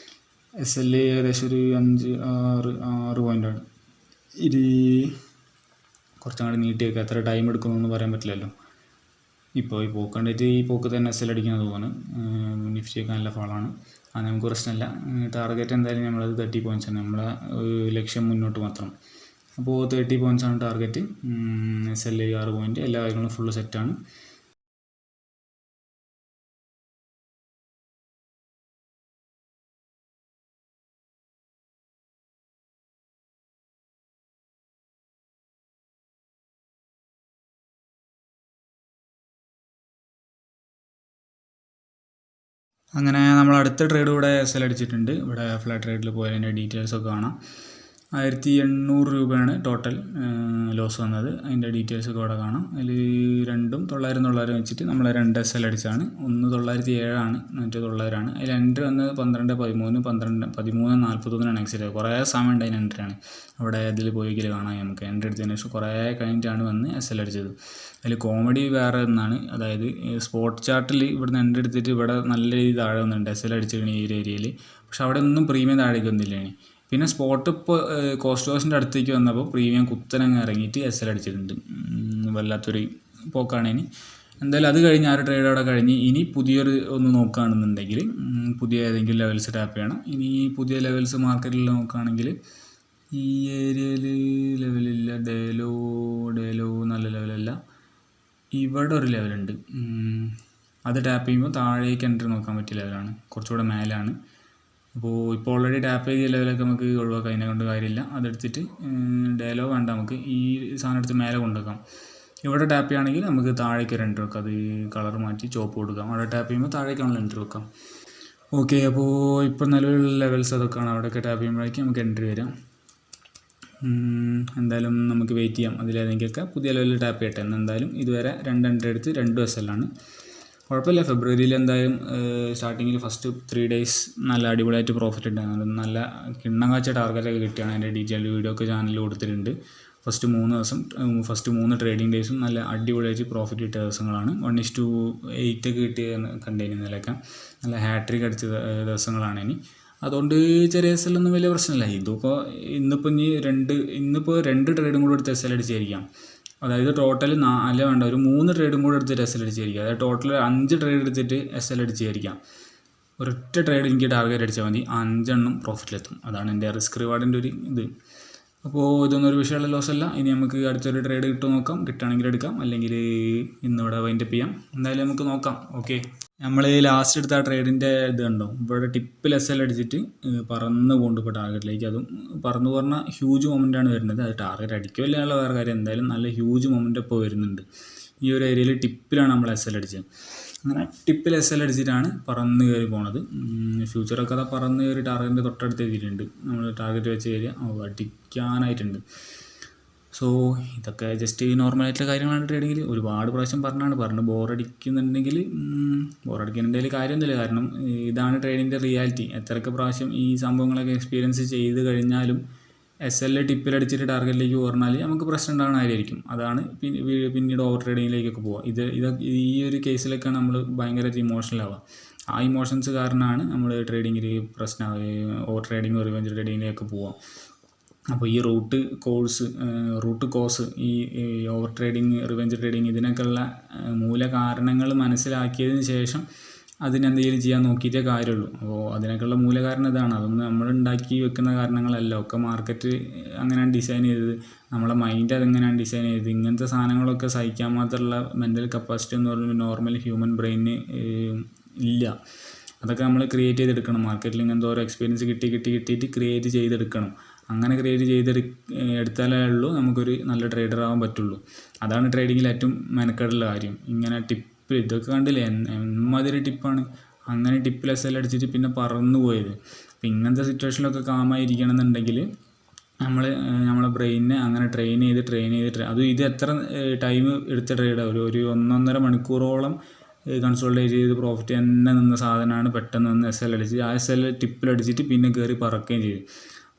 SL ഏകദേശം ഒരു 6 പോയിൻ്റാണ്. ഇത് കുറച്ചങ്ങോട്ട് നീട്ടി വെക്കുക. എത്ര ടൈം എടുക്കുമെന്നൊന്നും പറയാൻ പറ്റില്ലല്ലോ. ഇപ്പോൾ ഈ പോക്ക് കണ്ടിട്ട് ഈ പോക്ക് തന്നെ SL അടിക്കുന്നത് തോന്നുന്നു. നിഫ്റ്റിയൊക്കെ നല്ല ഫാളാണ്. അത് നമുക്ക് പ്രശ്നമില്ല. ടാർഗറ്റ് എന്തായാലും നമ്മളത് 30 പോയിൻറ്റ്സ് ആണ്. നമ്മളെ ലക്ഷ്യം മുന്നോട്ട് മാത്രം. അപ്പോൾ 30 പോയിൻറ്റ്സ് ആണ് ടാർഗറ്റ്. SL 6 പോയിൻറ്റ്, എല്ലാ കാര്യങ്ങളും ഫുള്ള് സെറ്റാണ്. അങ്ങനെ നമ്മൾ അടുത്ത ട്രേഡ് ഇവിടെ SL അടിച്ചിട്ടുണ്ട്. ഇവിടെ ഫ്ലാറ്റ് ട്രേഡിൽ പോയതിൻ്റെ ഡീറ്റെയിൽസൊക്കെ കാണാം. 1800 രൂപയാണ് ടോട്ടൽ ലോസ് വന്നത്. അതിൻ്റെ ഡീറ്റെയിൽസൊക്കെ ഇവിടെ കാണാം. അതിൽ 2ഉം 900 വെച്ചിട്ട് നമ്മൾ 2 SL അടിച്ചാണ്. ഒന്ന് 907 ആണ്, മറ്റേ 900 ആണ്. അതിൽ എൻട്രി വന്നത് 12-13-13-41 എക്സിറ്റ്. കുറേ സമയം ഉണ്ട് അതിന് എൻട്രി ആണ്. അവിടെ ഇതിൽ പോയെങ്കിൽ കാണാം നമുക്ക്. എൻട്രി എടുത്തതിന് ശേഷം കുറേ കഴിഞ്ഞിട്ടാണ് വന്ന് SL അടിച്ചത്. അതിൽ കോമഡി വേറെ ഒന്നാണ്. അതായത് സ്പോട്ട് ചാർട്ടിൽ ഇവിടുന്ന് എൻട്രി എടുത്തിട്ട് ഇവിടെ നല്ല രീതിയിൽ താഴെ വന്നിട്ടുണ്ട് SL അടിച്ചിട്ടുണ്ട് ഈ ഒരു ഏരിയയിൽ. പക്ഷെ അവിടെ ഒന്നും പ്രീമിയം താഴേക്ക് വന്നില്ല. പിന്നെ സ്പോട്ട് ഇപ്പോൾ കോസ്റ്റ് ലോസിൻ്റെ അടുത്തേക്ക് വന്നപ്പോൾ പ്രീമിയം കുത്തനങ്ങ് ഇറങ്ങിയിട്ട് SL അടിച്ചിട്ടുണ്ട്. വല്ലാത്തൊരു പോക്കാണ്. ഇനി എന്തായാലും അത് കഴിഞ്ഞ് ആ ഒരു ട്രേഡ് അവിടെ കഴിഞ്ഞ് ഇനി പുതിയൊരു ഒന്ന് നോക്കുകയാണെന്നുണ്ടെങ്കിൽ പുതിയ ഏതെങ്കിലും ലെവൽസ് ടാപ്പ് ചെയ്യണം. ഇനി പുതിയ ലെവൽസ് മാർക്കറ്റിൽ നോക്കുകയാണെങ്കിൽ ഈ ഏരിയയിൽ ലെവലില്ല. ഡേലോ നല്ല ലെവലല്ല. ഇവിടെ ഒരു ലെവലുണ്ട്. അത് ടാപ്പ് ചെയ്യുമ്പോൾ താഴേക്ക് എൻട്രി നോക്കാൻ പറ്റിയ ലെവലാണ്, കുറച്ചുകൂടെ മേലാണ്. അപ്പോൾ ഇപ്പോൾ ഓൾറെഡി ടാപ്പ് ചെയ്ത ലെവലൊക്കെ നമുക്ക് ഒഴിവാക്കാം, അതിനെ കൊണ്ട് കാര്യമില്ല. അതെടുത്തിട്ട് ഡേലോ വേണ്ട, നമുക്ക് ഈ സാധനം എടുത്ത് മേലെ കൊണ്ടുവെക്കാം. ഇവിടെ ടാപ്പ് ചെയ്യുകയാണെങ്കിൽ നമുക്ക് താഴേക്ക് ഒരു എൻട്രി വെക്കാം. അത് കളർ മാറ്റി ചോപ്പ് കൊടുക്കാം. അവിടെ ടാപ്പ് ചെയ്യുമ്പോൾ താഴേക്കാണല്ലോ എൻട്രി വെക്കാം. ഓക്കെ, അപ്പോൾ ഇപ്പോൾ നിലവിലുള്ള ലെവൽസ് അതൊക്കെയാണ്. അവിടെയൊക്കെ ടാപ്പ് ചെയ്യുമ്പോഴേക്കും നമുക്ക് എൻട്രി വരാം. എന്തായാലും നമുക്ക് വെയിറ്റ് ചെയ്യാം. അതിലേതെങ്കിലുമൊക്കെ പുതിയ ലെവലിൽ ടാപ്പ് ചെയ്യട്ടെ. എന്തായാലും ഇതുവരെ 2 എൻട്രി എടുത്ത് 2 SL ആണ്. കുഴപ്പമില്ല. ഫെബ്രുവരിയിൽ എന്തായാലും സ്റ്റാർട്ടിങ്ങിൽ ഫസ്റ്റ് 3 days നല്ല അടിപൊളിയായിട്ട് പ്രോഫിറ്റ് ഉണ്ടായിരുന്നു. നല്ല കിണ്ണം കാച്ച ടാർഗറ്റൊക്കെ കിട്ടിയാണ്. അതിൻ്റെ ഡീറ്റെയിൽഡ് വീഡിയോ ഒക്കെ ചാനലിൽ കൊടുത്തിട്ടുണ്ട്. ഫസ്റ്റ് 3 ട്രേഡിംഗ് ഡേയ്സും നല്ല അടിപൊളിയായിട്ട് പ്രോഫിറ്റ് കിട്ടിയ ദിവസങ്ങളാണ്. 1:8 ഒക്കെ കിട്ടിയ കണ്ടതിനൊക്കെ നല്ല ഹാട്രിക് അടിച്ച ദിവസങ്ങളാണ്. അതുകൊണ്ട് ചെറിയ SL ഒന്നും വലിയ പ്രശ്നമില്ല. ഇന്നിപ്പോൾ 2 ട്രേഡും കൂടെ എടുത്ത് SL അടിച്ചായിരിക്കാം. അതായത് ടോട്ടൽ 3 ട്രേഡും കൂടെ എടുത്തിട്ട് SL അടിച്ചായിരിക്കും. അതായത് ടോട്ടൽ 5 ട്രേഡ് എടുത്തിട്ട് SL അടിച്ചായിരിക്കാം. ഒരൊറ്റ ട്രേഡ് എനിക്ക് ടാർഗറ്റ് അടിച്ചാൽ മതി, 5 എണ്ണം പ്രോഫിറ്റിലെത്തും. അതാണ് എൻ്റെ റിസ്ക് റിവാർഡിൻ്റെ ഒരു ഇത്. അപ്പോൾ ഇതൊന്നും ഒരു വിഷയമുള്ള ലോസ് അല്ല. ഇനി നമുക്ക് അടുത്തൊരു ട്രേഡ് കിട്ടുമോ നോക്കാം. കിട്ടുകയാണെങ്കിൽ എടുക്കാം, അല്ലെങ്കിൽ ഇന്നിവിടെ വൈൻഡപ്പ് ചെയ്യാം. എന്തായാലും നമുക്ക് നോക്കാം. ഓക്കെ, നമ്മൾ ലാസ്റ്റ് എടുത്ത ആ ട്രേഡിൻ്റെ ഇത് കണ്ടോ, ഇവിടെ ടിപ്പിൽ SL അടിച്ചിട്ട് പറന്ന് പോകുന്നുണ്ട് ഇപ്പോൾ ടാർഗറ്റിലേക്ക്. അതും പറന്ന് പറഞ്ഞാൽ ഹ്യൂജ് മൊമെൻ്റാണ് വരുന്നത്. അത് ടാർഗറ്റ് അടിക്കില്ല എന്നുള്ള വേറെ കാര്യം. എന്തായാലും നല്ല ഹ്യൂജ് മൊമെൻ്റ് ഇപ്പോൾ വരുന്നുണ്ട്. ഈ ഒരു ഏരിയയിൽ ടിപ്പിലാണ് നമ്മൾ SL അടിച്ചത്. അങ്ങനെ ടിപ്പിൽ SL അടിച്ചിട്ടാണ് പറന്ന് കയറി പോണത്. ഫ്യൂച്ചറൊക്കെ അതാ പറന്ന് കയറി ടാർഗറ്റിൻ്റെ തൊട്ടടുത്ത് എത്തിയിട്ടുണ്ട്. നമ്മൾ ടാർഗറ്റ് വെച്ച ഏരിയ അടിക്കാനായിട്ടുണ്ട്. സോ ഇതൊക്കെ ജസ്റ്റ് നോർമലായിട്ടുള്ള കാര്യങ്ങളാണ് ട്രേഡിങ്ങിൽ. ഒരുപാട് പ്രാവശ്യം പറഞ്ഞ് ബോറടിക്കുന്നുണ്ടെങ്കിൽ ബോറടിക്കുന്നതിൽ കാര്യമൊന്നുമില്ല. കാരണം ഇതാണ് ട്രേഡിങ്ങിൻ്റെ റിയാലിറ്റി. എത്രയൊക്കെ പ്രാവശ്യം ഈ സംഭവങ്ങളൊക്കെ എക്സ്പീരിയൻസ് ചെയ്ത് കഴിഞ്ഞാലും SL ടിപ്പിലടിച്ചിട്ട് ടാർഗറ്റിലേക്ക് പറഞ്ഞാൽ നമുക്ക് പ്രശ്നം ഉണ്ടാകുന്ന കാര്യമായിരിക്കും. അതാണ് പിന്നീട് ഓവർ ട്രേഡിങ്ങിലേക്കൊക്കെ പോവുക. ഈ ഒരു കേസിലൊക്കെയാണ് നമ്മൾ ഭയങ്കരമായിട്ട് ഇമോഷണൽ ആവുക. ആ ഇമോഷൻസ് കാരണമാണ് നമ്മൾ ട്രേഡിങ്ങിൽ ഓവർ ട്രേഡിങ് റിവെഞ്ച് ട്രേഡിങ്ങിലേക്ക് പോവുക. അപ്പോൾ ഈ റൂട്ട് കോസ് ഈ ഓവർ ട്രേഡിങ് റിവെഞ്ച് ട്രേഡിങ് ഇതിനൊക്കെയുള്ള മൂല കാരണങ്ങൾ മനസ്സിലാക്കിയതിന് ശേഷം അതിനെന്തെങ്കിലും ചെയ്യാൻ നോക്കിയിട്ടേ കാര്യമുള്ളൂ. അപ്പോൾ അതിനൊക്കെയുള്ള മൂല കാരണം ഇതാണ്. അതൊന്നും നമ്മൾ ഉണ്ടാക്കി വെക്കുന്ന കാരണങ്ങളല്ല. ഒക്കെ മാർക്കറ്റ് അങ്ങനെയാണ് ഡിസൈൻ ചെയ്തത്. നമ്മളെ മൈൻഡ് അതെങ്ങനെയാണ് ഡിസൈൻ ചെയ്തത്. ഇങ്ങനത്തെ സാധനങ്ങളൊക്കെ സഹിക്കാൻ മാത്രമുള്ള മെൻ്റൽ കപ്പാസിറ്റി എന്ന് പറയുന്നത് നോർമൽ ഹ്യൂമൻ ബ്രെയിന് ഇല്ല. അതൊക്കെ നമ്മൾ ക്രിയേറ്റ് ചെയ്തെടുക്കണം. മാർക്കറ്റിൽ ഇങ്ങനത്തെ ഓരോ എക്സ്പീരിയൻസ് കിട്ടിയിട്ട് ക്രിയേറ്റ് ചെയ്തെടുക്കണം. അങ്ങനെ ക്രിയേറ്റ് എടുത്താലേ ഉള്ളൂ നമുക്കൊരു നല്ല ട്രേഡർ ആവാൻ പറ്റുള്ളൂ. അതാണ് ട്രേഡിങ്ങിൽ ഏറ്റവും മെനക്കെടുള്ള കാര്യം. ഇങ്ങനെ ടിപ്പ് ഇതൊക്കെ കണ്ടില്ലേ, എമ്മാതിരി ടിപ്പാണ്. അങ്ങനെ ടിപ്പിൽ SL അടിച്ചിട്ട് പിന്നെ പറന്നു പോയത്. അപ്പം ഇങ്ങനത്തെ സിറ്റുവേഷനിലൊക്കെ കാമായിരിക്കണം എന്നുണ്ടെങ്കിൽ നമ്മളെ ബ്രെയിനിനെ അങ്ങനെ ട്രെയിൻ ചെയ്ത് അതും ഇത് എത്ര ടൈം എടുത്ത ട്രേഡാണ്. ഒരു 1.5 മണിക്കൂറോളം കൺസോൾട്ടേറ്റ് ചെയ്ത് പ്രോഫിറ്റ് തന്നെ നിന്ന സാധനമാണ് പെട്ടെന്ന് വന്ന് SL അടിച്ച് ആ SL ടിപ്പിലടിച്ചിട്ട് പിന്നെ കയറി പറക്കുകയും ചെയ്തു.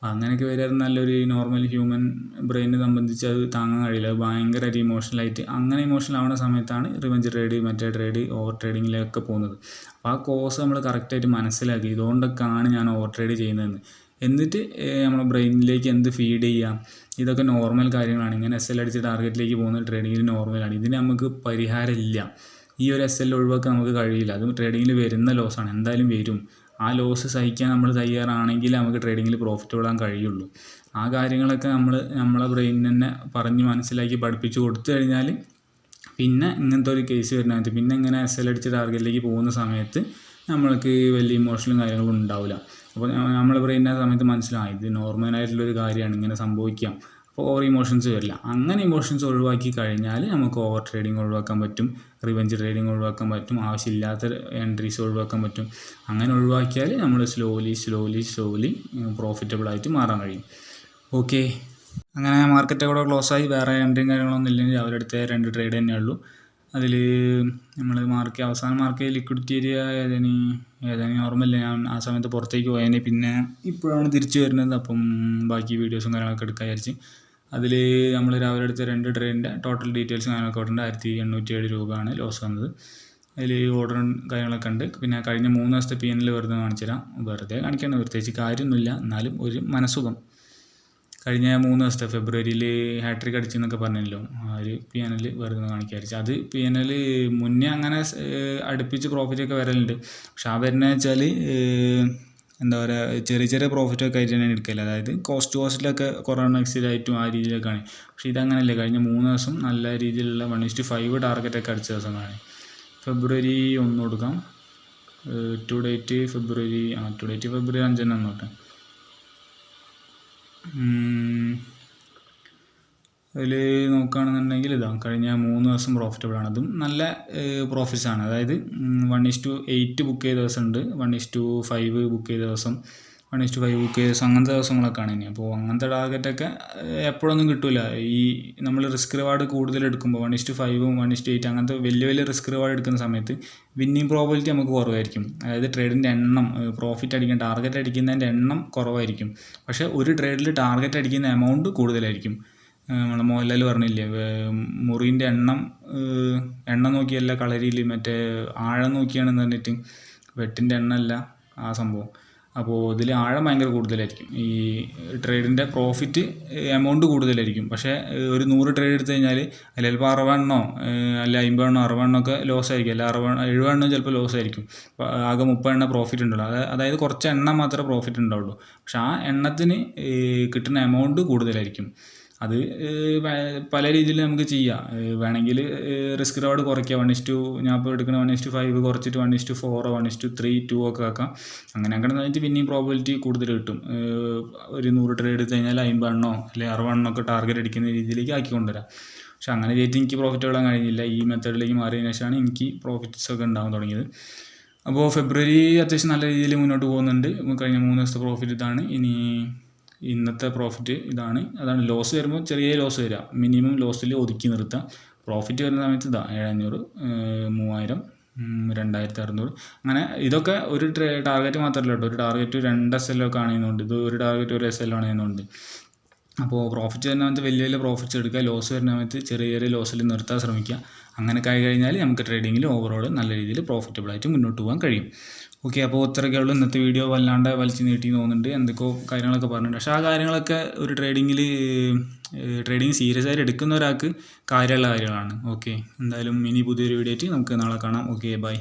അങ്ങനെയൊക്കെ വരാൻ നല്ലൊരു നോർമൽ ഹ്യൂമൻ ബ്രെയിനെ സംബന്ധിച്ച് അത് താങ്ങാൻ കഴിയില്ല. അത് ഭയങ്കരമായിട്ട് ഇമോഷണലായിട്ട് അങ്ങനെ ഇമോഷണൽ ആവുന്ന സമയത്താണ് റിവെഞ്ച് ട്രേഡ് മറ്റേ ട്രേഡ് ഓവർ ട്രേഡിങ്ങിലൊക്കെ പോകുന്നത്. അപ്പോൾ ആ കോഴ്സ് നമ്മൾ കറക്റ്റായിട്ട് മനസ്സിലാക്കി ഇതുകൊണ്ടൊക്കെയാണ് ഞാൻ ഓവർ ട്രേഡ് ചെയ്യുന്നതെന്ന്. എന്നിട്ട് നമ്മുടെ ബ്രെയിനിലേക്ക് എന്ത് ഫീഡ് ചെയ്യാം, ഇതൊക്കെ നോർമൽ കാര്യങ്ങളാണ്. ഇങ്ങനെ SL അടിച്ച് ടാർഗറ്റിലേക്ക് പോകുന്ന ട്രേഡിങ്ങിൽ നോർമലാണ്. ഇതിന് നമുക്ക് പരിഹാരമില്ല. ഈ ഒരു SL ഒഴിവാക്കാൻ നമുക്ക് കഴിയില്ല. അത് ട്രേഡിങ്ങിൽ വരുന്ന ലോസാണ്, എന്തായാലും വരും. ആ ലോസ് സഹിക്കാൻ നമ്മൾ തയ്യാറാണെങ്കിൽ നമുക്ക് ട്രേഡിങ്ങിൽ പ്രോഫിറ്റ് ഇടാൻ കഴിയുള്ളൂ. ആ കാര്യങ്ങളൊക്കെ നമ്മളെ ബ്രെയിനിന് തന്നെ പറഞ്ഞ് മനസ്സിലാക്കി പഠിപ്പിച്ച് കൊടുത്തു കഴിഞ്ഞാൽ പിന്നെ ഇങ്ങനത്തെ ഒരു കേസ് വരുന്നത് പിന്നെ ഇങ്ങനെ SL അടിച്ച് ടാർഗറ്റിലേക്ക് പോകുന്ന സമയത്ത് നമ്മൾക്ക് വലിയ ഇമോഷണലും കാര്യങ്ങളും ഉണ്ടാവില്ല. അപ്പോൾ നമ്മളെ ബ്രെയിനിന് ആ സമയത്ത് മനസ്സിലാവും ഇത് നോർമലായിട്ടുള്ളൊരു കാര്യമാണ്, ഇങ്ങനെ സംഭവിക്കാം. അപ്പോൾ ഓവർ ഇമോഷൻസ് വരില്ല. അങ്ങനെ ഇമോഷൻസ് ഒഴിവാക്കി കഴിഞ്ഞാൽ നമുക്ക് ഓവർ ട്രേഡിങ് ഒഴിവാക്കാൻ പറ്റും, റിവെഞ്ച് ട്രേഡിങ് ഒഴിവാക്കാൻ പറ്റും, ആവശ്യമില്ലാത്ത എൻട്രീസ് ഒഴിവാക്കാൻ പറ്റും. അങ്ങനെ ഒഴിവാക്കിയാൽ നമ്മൾ സ്ലോലി പ്രോഫിറ്റബിളായിട്ട് മാറാൻ കഴിയും. ഓക്കെ, അങ്ങനെ മാർക്കറ്റ് കൂടെ ക്ലോസ് ആയി. വേറെ എൻട്രിയും കാര്യങ്ങളൊന്നും ഇല്ലെങ്കിൽ രാവിലെ അടുത്ത 2 ട്രേഡ് തന്നെ ഉള്ളൂ. അതിൽ നമ്മൾ അവസാനം മാർക്ക് ലിക്വിഡിറ്റി ഏരിയ ഏതാനും ഓർമ്മയില്ല. ഞാൻ ആ സമയത്ത് പുറത്തേക്ക് പോയതിന് പിന്നെ ഇപ്പോഴാണ് തിരിച്ചു വരുന്നത്. അപ്പം ബാക്കി വീഡിയോസും കാര്യങ്ങളൊക്കെ എടുക്കാൻ വിചാരിച്ച് അതിൽ നമ്മൾ രാവിലെ എടുത്ത 2 ട്രേഡിൻ്റെ ടോട്ടൽ ഡീറ്റെയിൽസും കാര്യങ്ങളൊക്കെ ഉണ്ട്. 1807 രൂപയാണ് ലോസ് വന്നത്. അതിൽ ഓർഡറും കാര്യങ്ങളൊക്കെ ഉണ്ട്. പിന്നെ കഴിഞ്ഞ 3 ദിവസത്തെ PNL വെറുതെ കാണിച്ചു തരാം. വെറുതെ കാണിക്കേണ്ട, പ്രത്യേകിച്ച് കാര്യമൊന്നുമില്ല, എന്നാലും ഒരു മനസ്സുഖം. കഴിഞ്ഞ 3 ദിവസത്തെ ഫെബ്രുവരിയിൽ ഹാട്രിക് അടിച്ചെന്നൊക്കെ പറഞ്ഞല്ലോ, ആ ഒരു PNL വെറുതെ കാണിക്കാതിരിച്ചു. അത് PNL മുന്നേ അങ്ങനെ അടുപ്പിച്ച് പ്രോഫിറ്റൊക്കെ വരലുണ്ട്. പക്ഷെ ആ വരുന്നത് വെച്ചാൽ എന്താ പറയുക, ചെറിയ പ്രോഫിറ്റൊക്കെ ആയിട്ട് തന്നെ എടുക്കില്ല. അതായത് കോസ്റ്റിലൊക്കെ കൊറോണ എക്സിലായിട്ടും ആ രീതിയിലൊക്കെയാണ്. പക്ഷേ ഇതങ്ങനെയല്ലേ, കഴിഞ്ഞ 3 ദിവസം നല്ല രീതിയിലുള്ള 1:5 ടാർഗറ്റൊക്കെ അടിച്ച ദിവസങ്ങളാണ്. ഫെബ്രുവരി 1 കൊടുക്കാം. ടു ഡേറ്റ് ഫെബ്രുവരി 5 തന്നെ നോട്ടെ. അതിൽ നോക്കുകയാണെന്നുണ്ടെങ്കിൽ കഴിഞ്ഞ 3 ദിവസം പ്രോഫിറ്റബിളാണ്. അതും നല്ല പ്രോഫിറ്റ്സാണ്. അതായത് 1:8 ബുക്ക് ചെയ്ത ദിവസമുണ്ട്, 1:5 ബുക്ക് ചെയ്ത ദിവസം, 1:5 ബുക്ക് ചെയ്ത ദിവസം, അങ്ങനത്തെ ദിവസങ്ങളൊക്കെയാണ് ഇനി. അപ്പോൾ അങ്ങനത്തെ ടാർഗറ്റൊക്കെ എപ്പോഴൊന്നും കിട്ടില്ല. ഈ നമ്മൾ റിസ്ക് റിവാർഡ് കൂടുതൽ എടുക്കുമ്പോൾ 1:5 1:8 അങ്ങനത്തെ വലിയ റിസ്ക് റിവാർഡ് എടുക്കുന്ന സമയത്ത് വിന്നിങ് പ്രോബിലിറ്റി നമുക്ക് കുറവായിരിക്കും. അതായത് ട്രേഡിൻ്റെ എണ്ണം, പ്രോഫിറ്റ് അടിക്കാൻ ടാർഗറ്റ് അടിക്കുന്നതിൻ്റെ എണ്ണം കുറവായിരിക്കും. പക്ഷേ ഒരു ട്രേഡിൽ ടാർഗറ്റ് അടിക്കുന്ന എമൗണ്ട് കൂടുതലായിരിക്കും. നമ്മളെ മോഹൻലാൽ പറഞ്ഞില്ലേ, മുറിൻ്റെ എണ്ണം നോക്കിയല്ല കളരിയിൽ മറ്റേ ആഴം നോക്കിയാണെന്ന് പറഞ്ഞിട്ട്, വെട്ടിൻ്റെ എണ്ണമല്ല ആ സംഭവം. അപ്പോൾ ഇതിൽ ആഴം ഭയങ്കര കൂടുതലായിരിക്കും. ഈ ട്രേഡിൻ്റെ പ്രോഫിറ്റ് എമൗണ്ട് കൂടുതലായിരിക്കും. പക്ഷേ ഒരു 100 ട്രേഡ് എടുത്തു കഴിഞ്ഞാൽ അതിൽ ചിലപ്പോൾ 60 അല്ല 50 60 ഒക്കെ ലോസ് ആയിരിക്കും, അല്ല 70 ചിലപ്പോൾ ലോസ് ആയിരിക്കും. ആകെ 30 പ്രോഫിറ്റ് ഉണ്ടല്ലോ. അതായത് കുറച്ച് എണ്ണം മാത്രമേ പ്രോഫിറ്റ് ഉണ്ടാവുള്ളൂ. പക്ഷെ ആ എണ്ണത്തിന് കിട്ടുന്ന എമൗണ്ട് കൂടുതലായിരിക്കും. അത് പല രീതിയിൽ നമുക്ക് ചെയ്യാം. വേണമെങ്കിൽ റിസ്ക് റിവാർഡ് കുറയ്ക്കുക. ഞാൻ ഇപ്പോൾ എടുക്കുന്ന 1:5 കുറച്ചിട്ട് 1:4 1:3 2 ഒക്കെ ആക്കാം. അങ്ങനെ വെച്ചിട്ട് പിന്നെയും പ്രോബിലിറ്റി കൂടുതൽ കിട്ടും. ഒരു 100 ട്രേഡ് എടുത്ത് കഴിഞ്ഞാൽ 50 അല്ലെങ്കിൽ 60 ഒക്കെ ടാർഗറ്റ് അടിക്കുന്ന രീതിയിലേക്ക് ആക്കി കൊണ്ടുവരാം. പക്ഷെ അങ്ങനെ ചെയ്തിട്ട് എനിക്ക് പ്രോഫിറ്റ് ഇടാൻ കഴിഞ്ഞില്ല. ഈ മെത്തേഡിലേക്ക് മാറിയതിനു ശേഷമാണ് എനിക്ക് പ്രോഫിറ്റ്സ് ഒക്കെ ഉണ്ടാകാൻ തുടങ്ങിയത്. അപ്പോൾ ഫെബ്രുവരി അത്യാവശ്യം നല്ല രീതിയിൽ മുന്നോട്ട് പോകുന്നുണ്ട്. കഴിഞ്ഞ 3 ദിവസത്തെ പ്രോഫിറ്റ് ഇതാണ്. ഇനി ഇന്നത്തെ പ്രോഫിറ്റ് ഇതാണ്. അതാണ് ലോസ് വരുമ്പോൾ ചെറിയ ലോസ് വരിക, മിനിമം ലോസിൽ ഒതുക്കി നിർത്തുക. പ്രോഫിറ്റ് വരുന്ന സമയത്ത് 700 3000 2600 അങ്ങനെ. ഇതൊക്കെ ഒരു ടാർഗറ്റ് മാത്രമല്ല കേട്ടോ, ഒരു ടാർഗറ്റ് 2 SL ഒക്കെ ആണെന്നുണ്ട്, ഇത് ഒരു ടാർഗറ്റ് 1 SL ആണെന്നുണ്ട്. അപ്പോൾ പ്രോഫിറ്റ് വരുന്ന സമയത്ത് വലിയ പ്രോഫിറ്റ്സ് എടുക്കുക, ലോസ് വരുന്ന സമയത്ത് ചെറിയ ലോസിൽ നിർത്താൻ ശ്രമിക്കുക. അങ്ങനെയൊക്കെ ആയി കഴിഞ്ഞാൽ നമുക്ക് ട്രേഡിങ്ങിൽ ഓവറോൾ നല്ല രീതിയിൽ പ്രോഫിറ്റബിളായിട്ട് മുന്നോട്ട് പോകാൻ കഴിയും. ഓക്കെ, അപ്പോൾ ഇത്രയൊക്കെ ഉള്ളൂ. ഇന്നത്തെ വീഡിയോ വല്ലാണ്ട് വലിച്ച് നീട്ടി തോന്നുന്നുണ്ട്, എന്തൊക്കെയോ കാര്യങ്ങളൊക്കെ പറഞ്ഞിട്ടുണ്ട്. പക്ഷേ ആ കാര്യങ്ങളൊക്കെ ഒരു ട്രേഡിങ് സീരിയസ് ആയിട്ട് എടുക്കുന്ന ഒരാൾക്ക് കാര്യമുള്ള കാര്യങ്ങളാണ്. ഓക്കെ, എന്തായാലും ഇനി പുതിയൊരു വീഡിയോ ആയിട്ട് നമുക്ക് നാളെ കാണാം. Okay, by.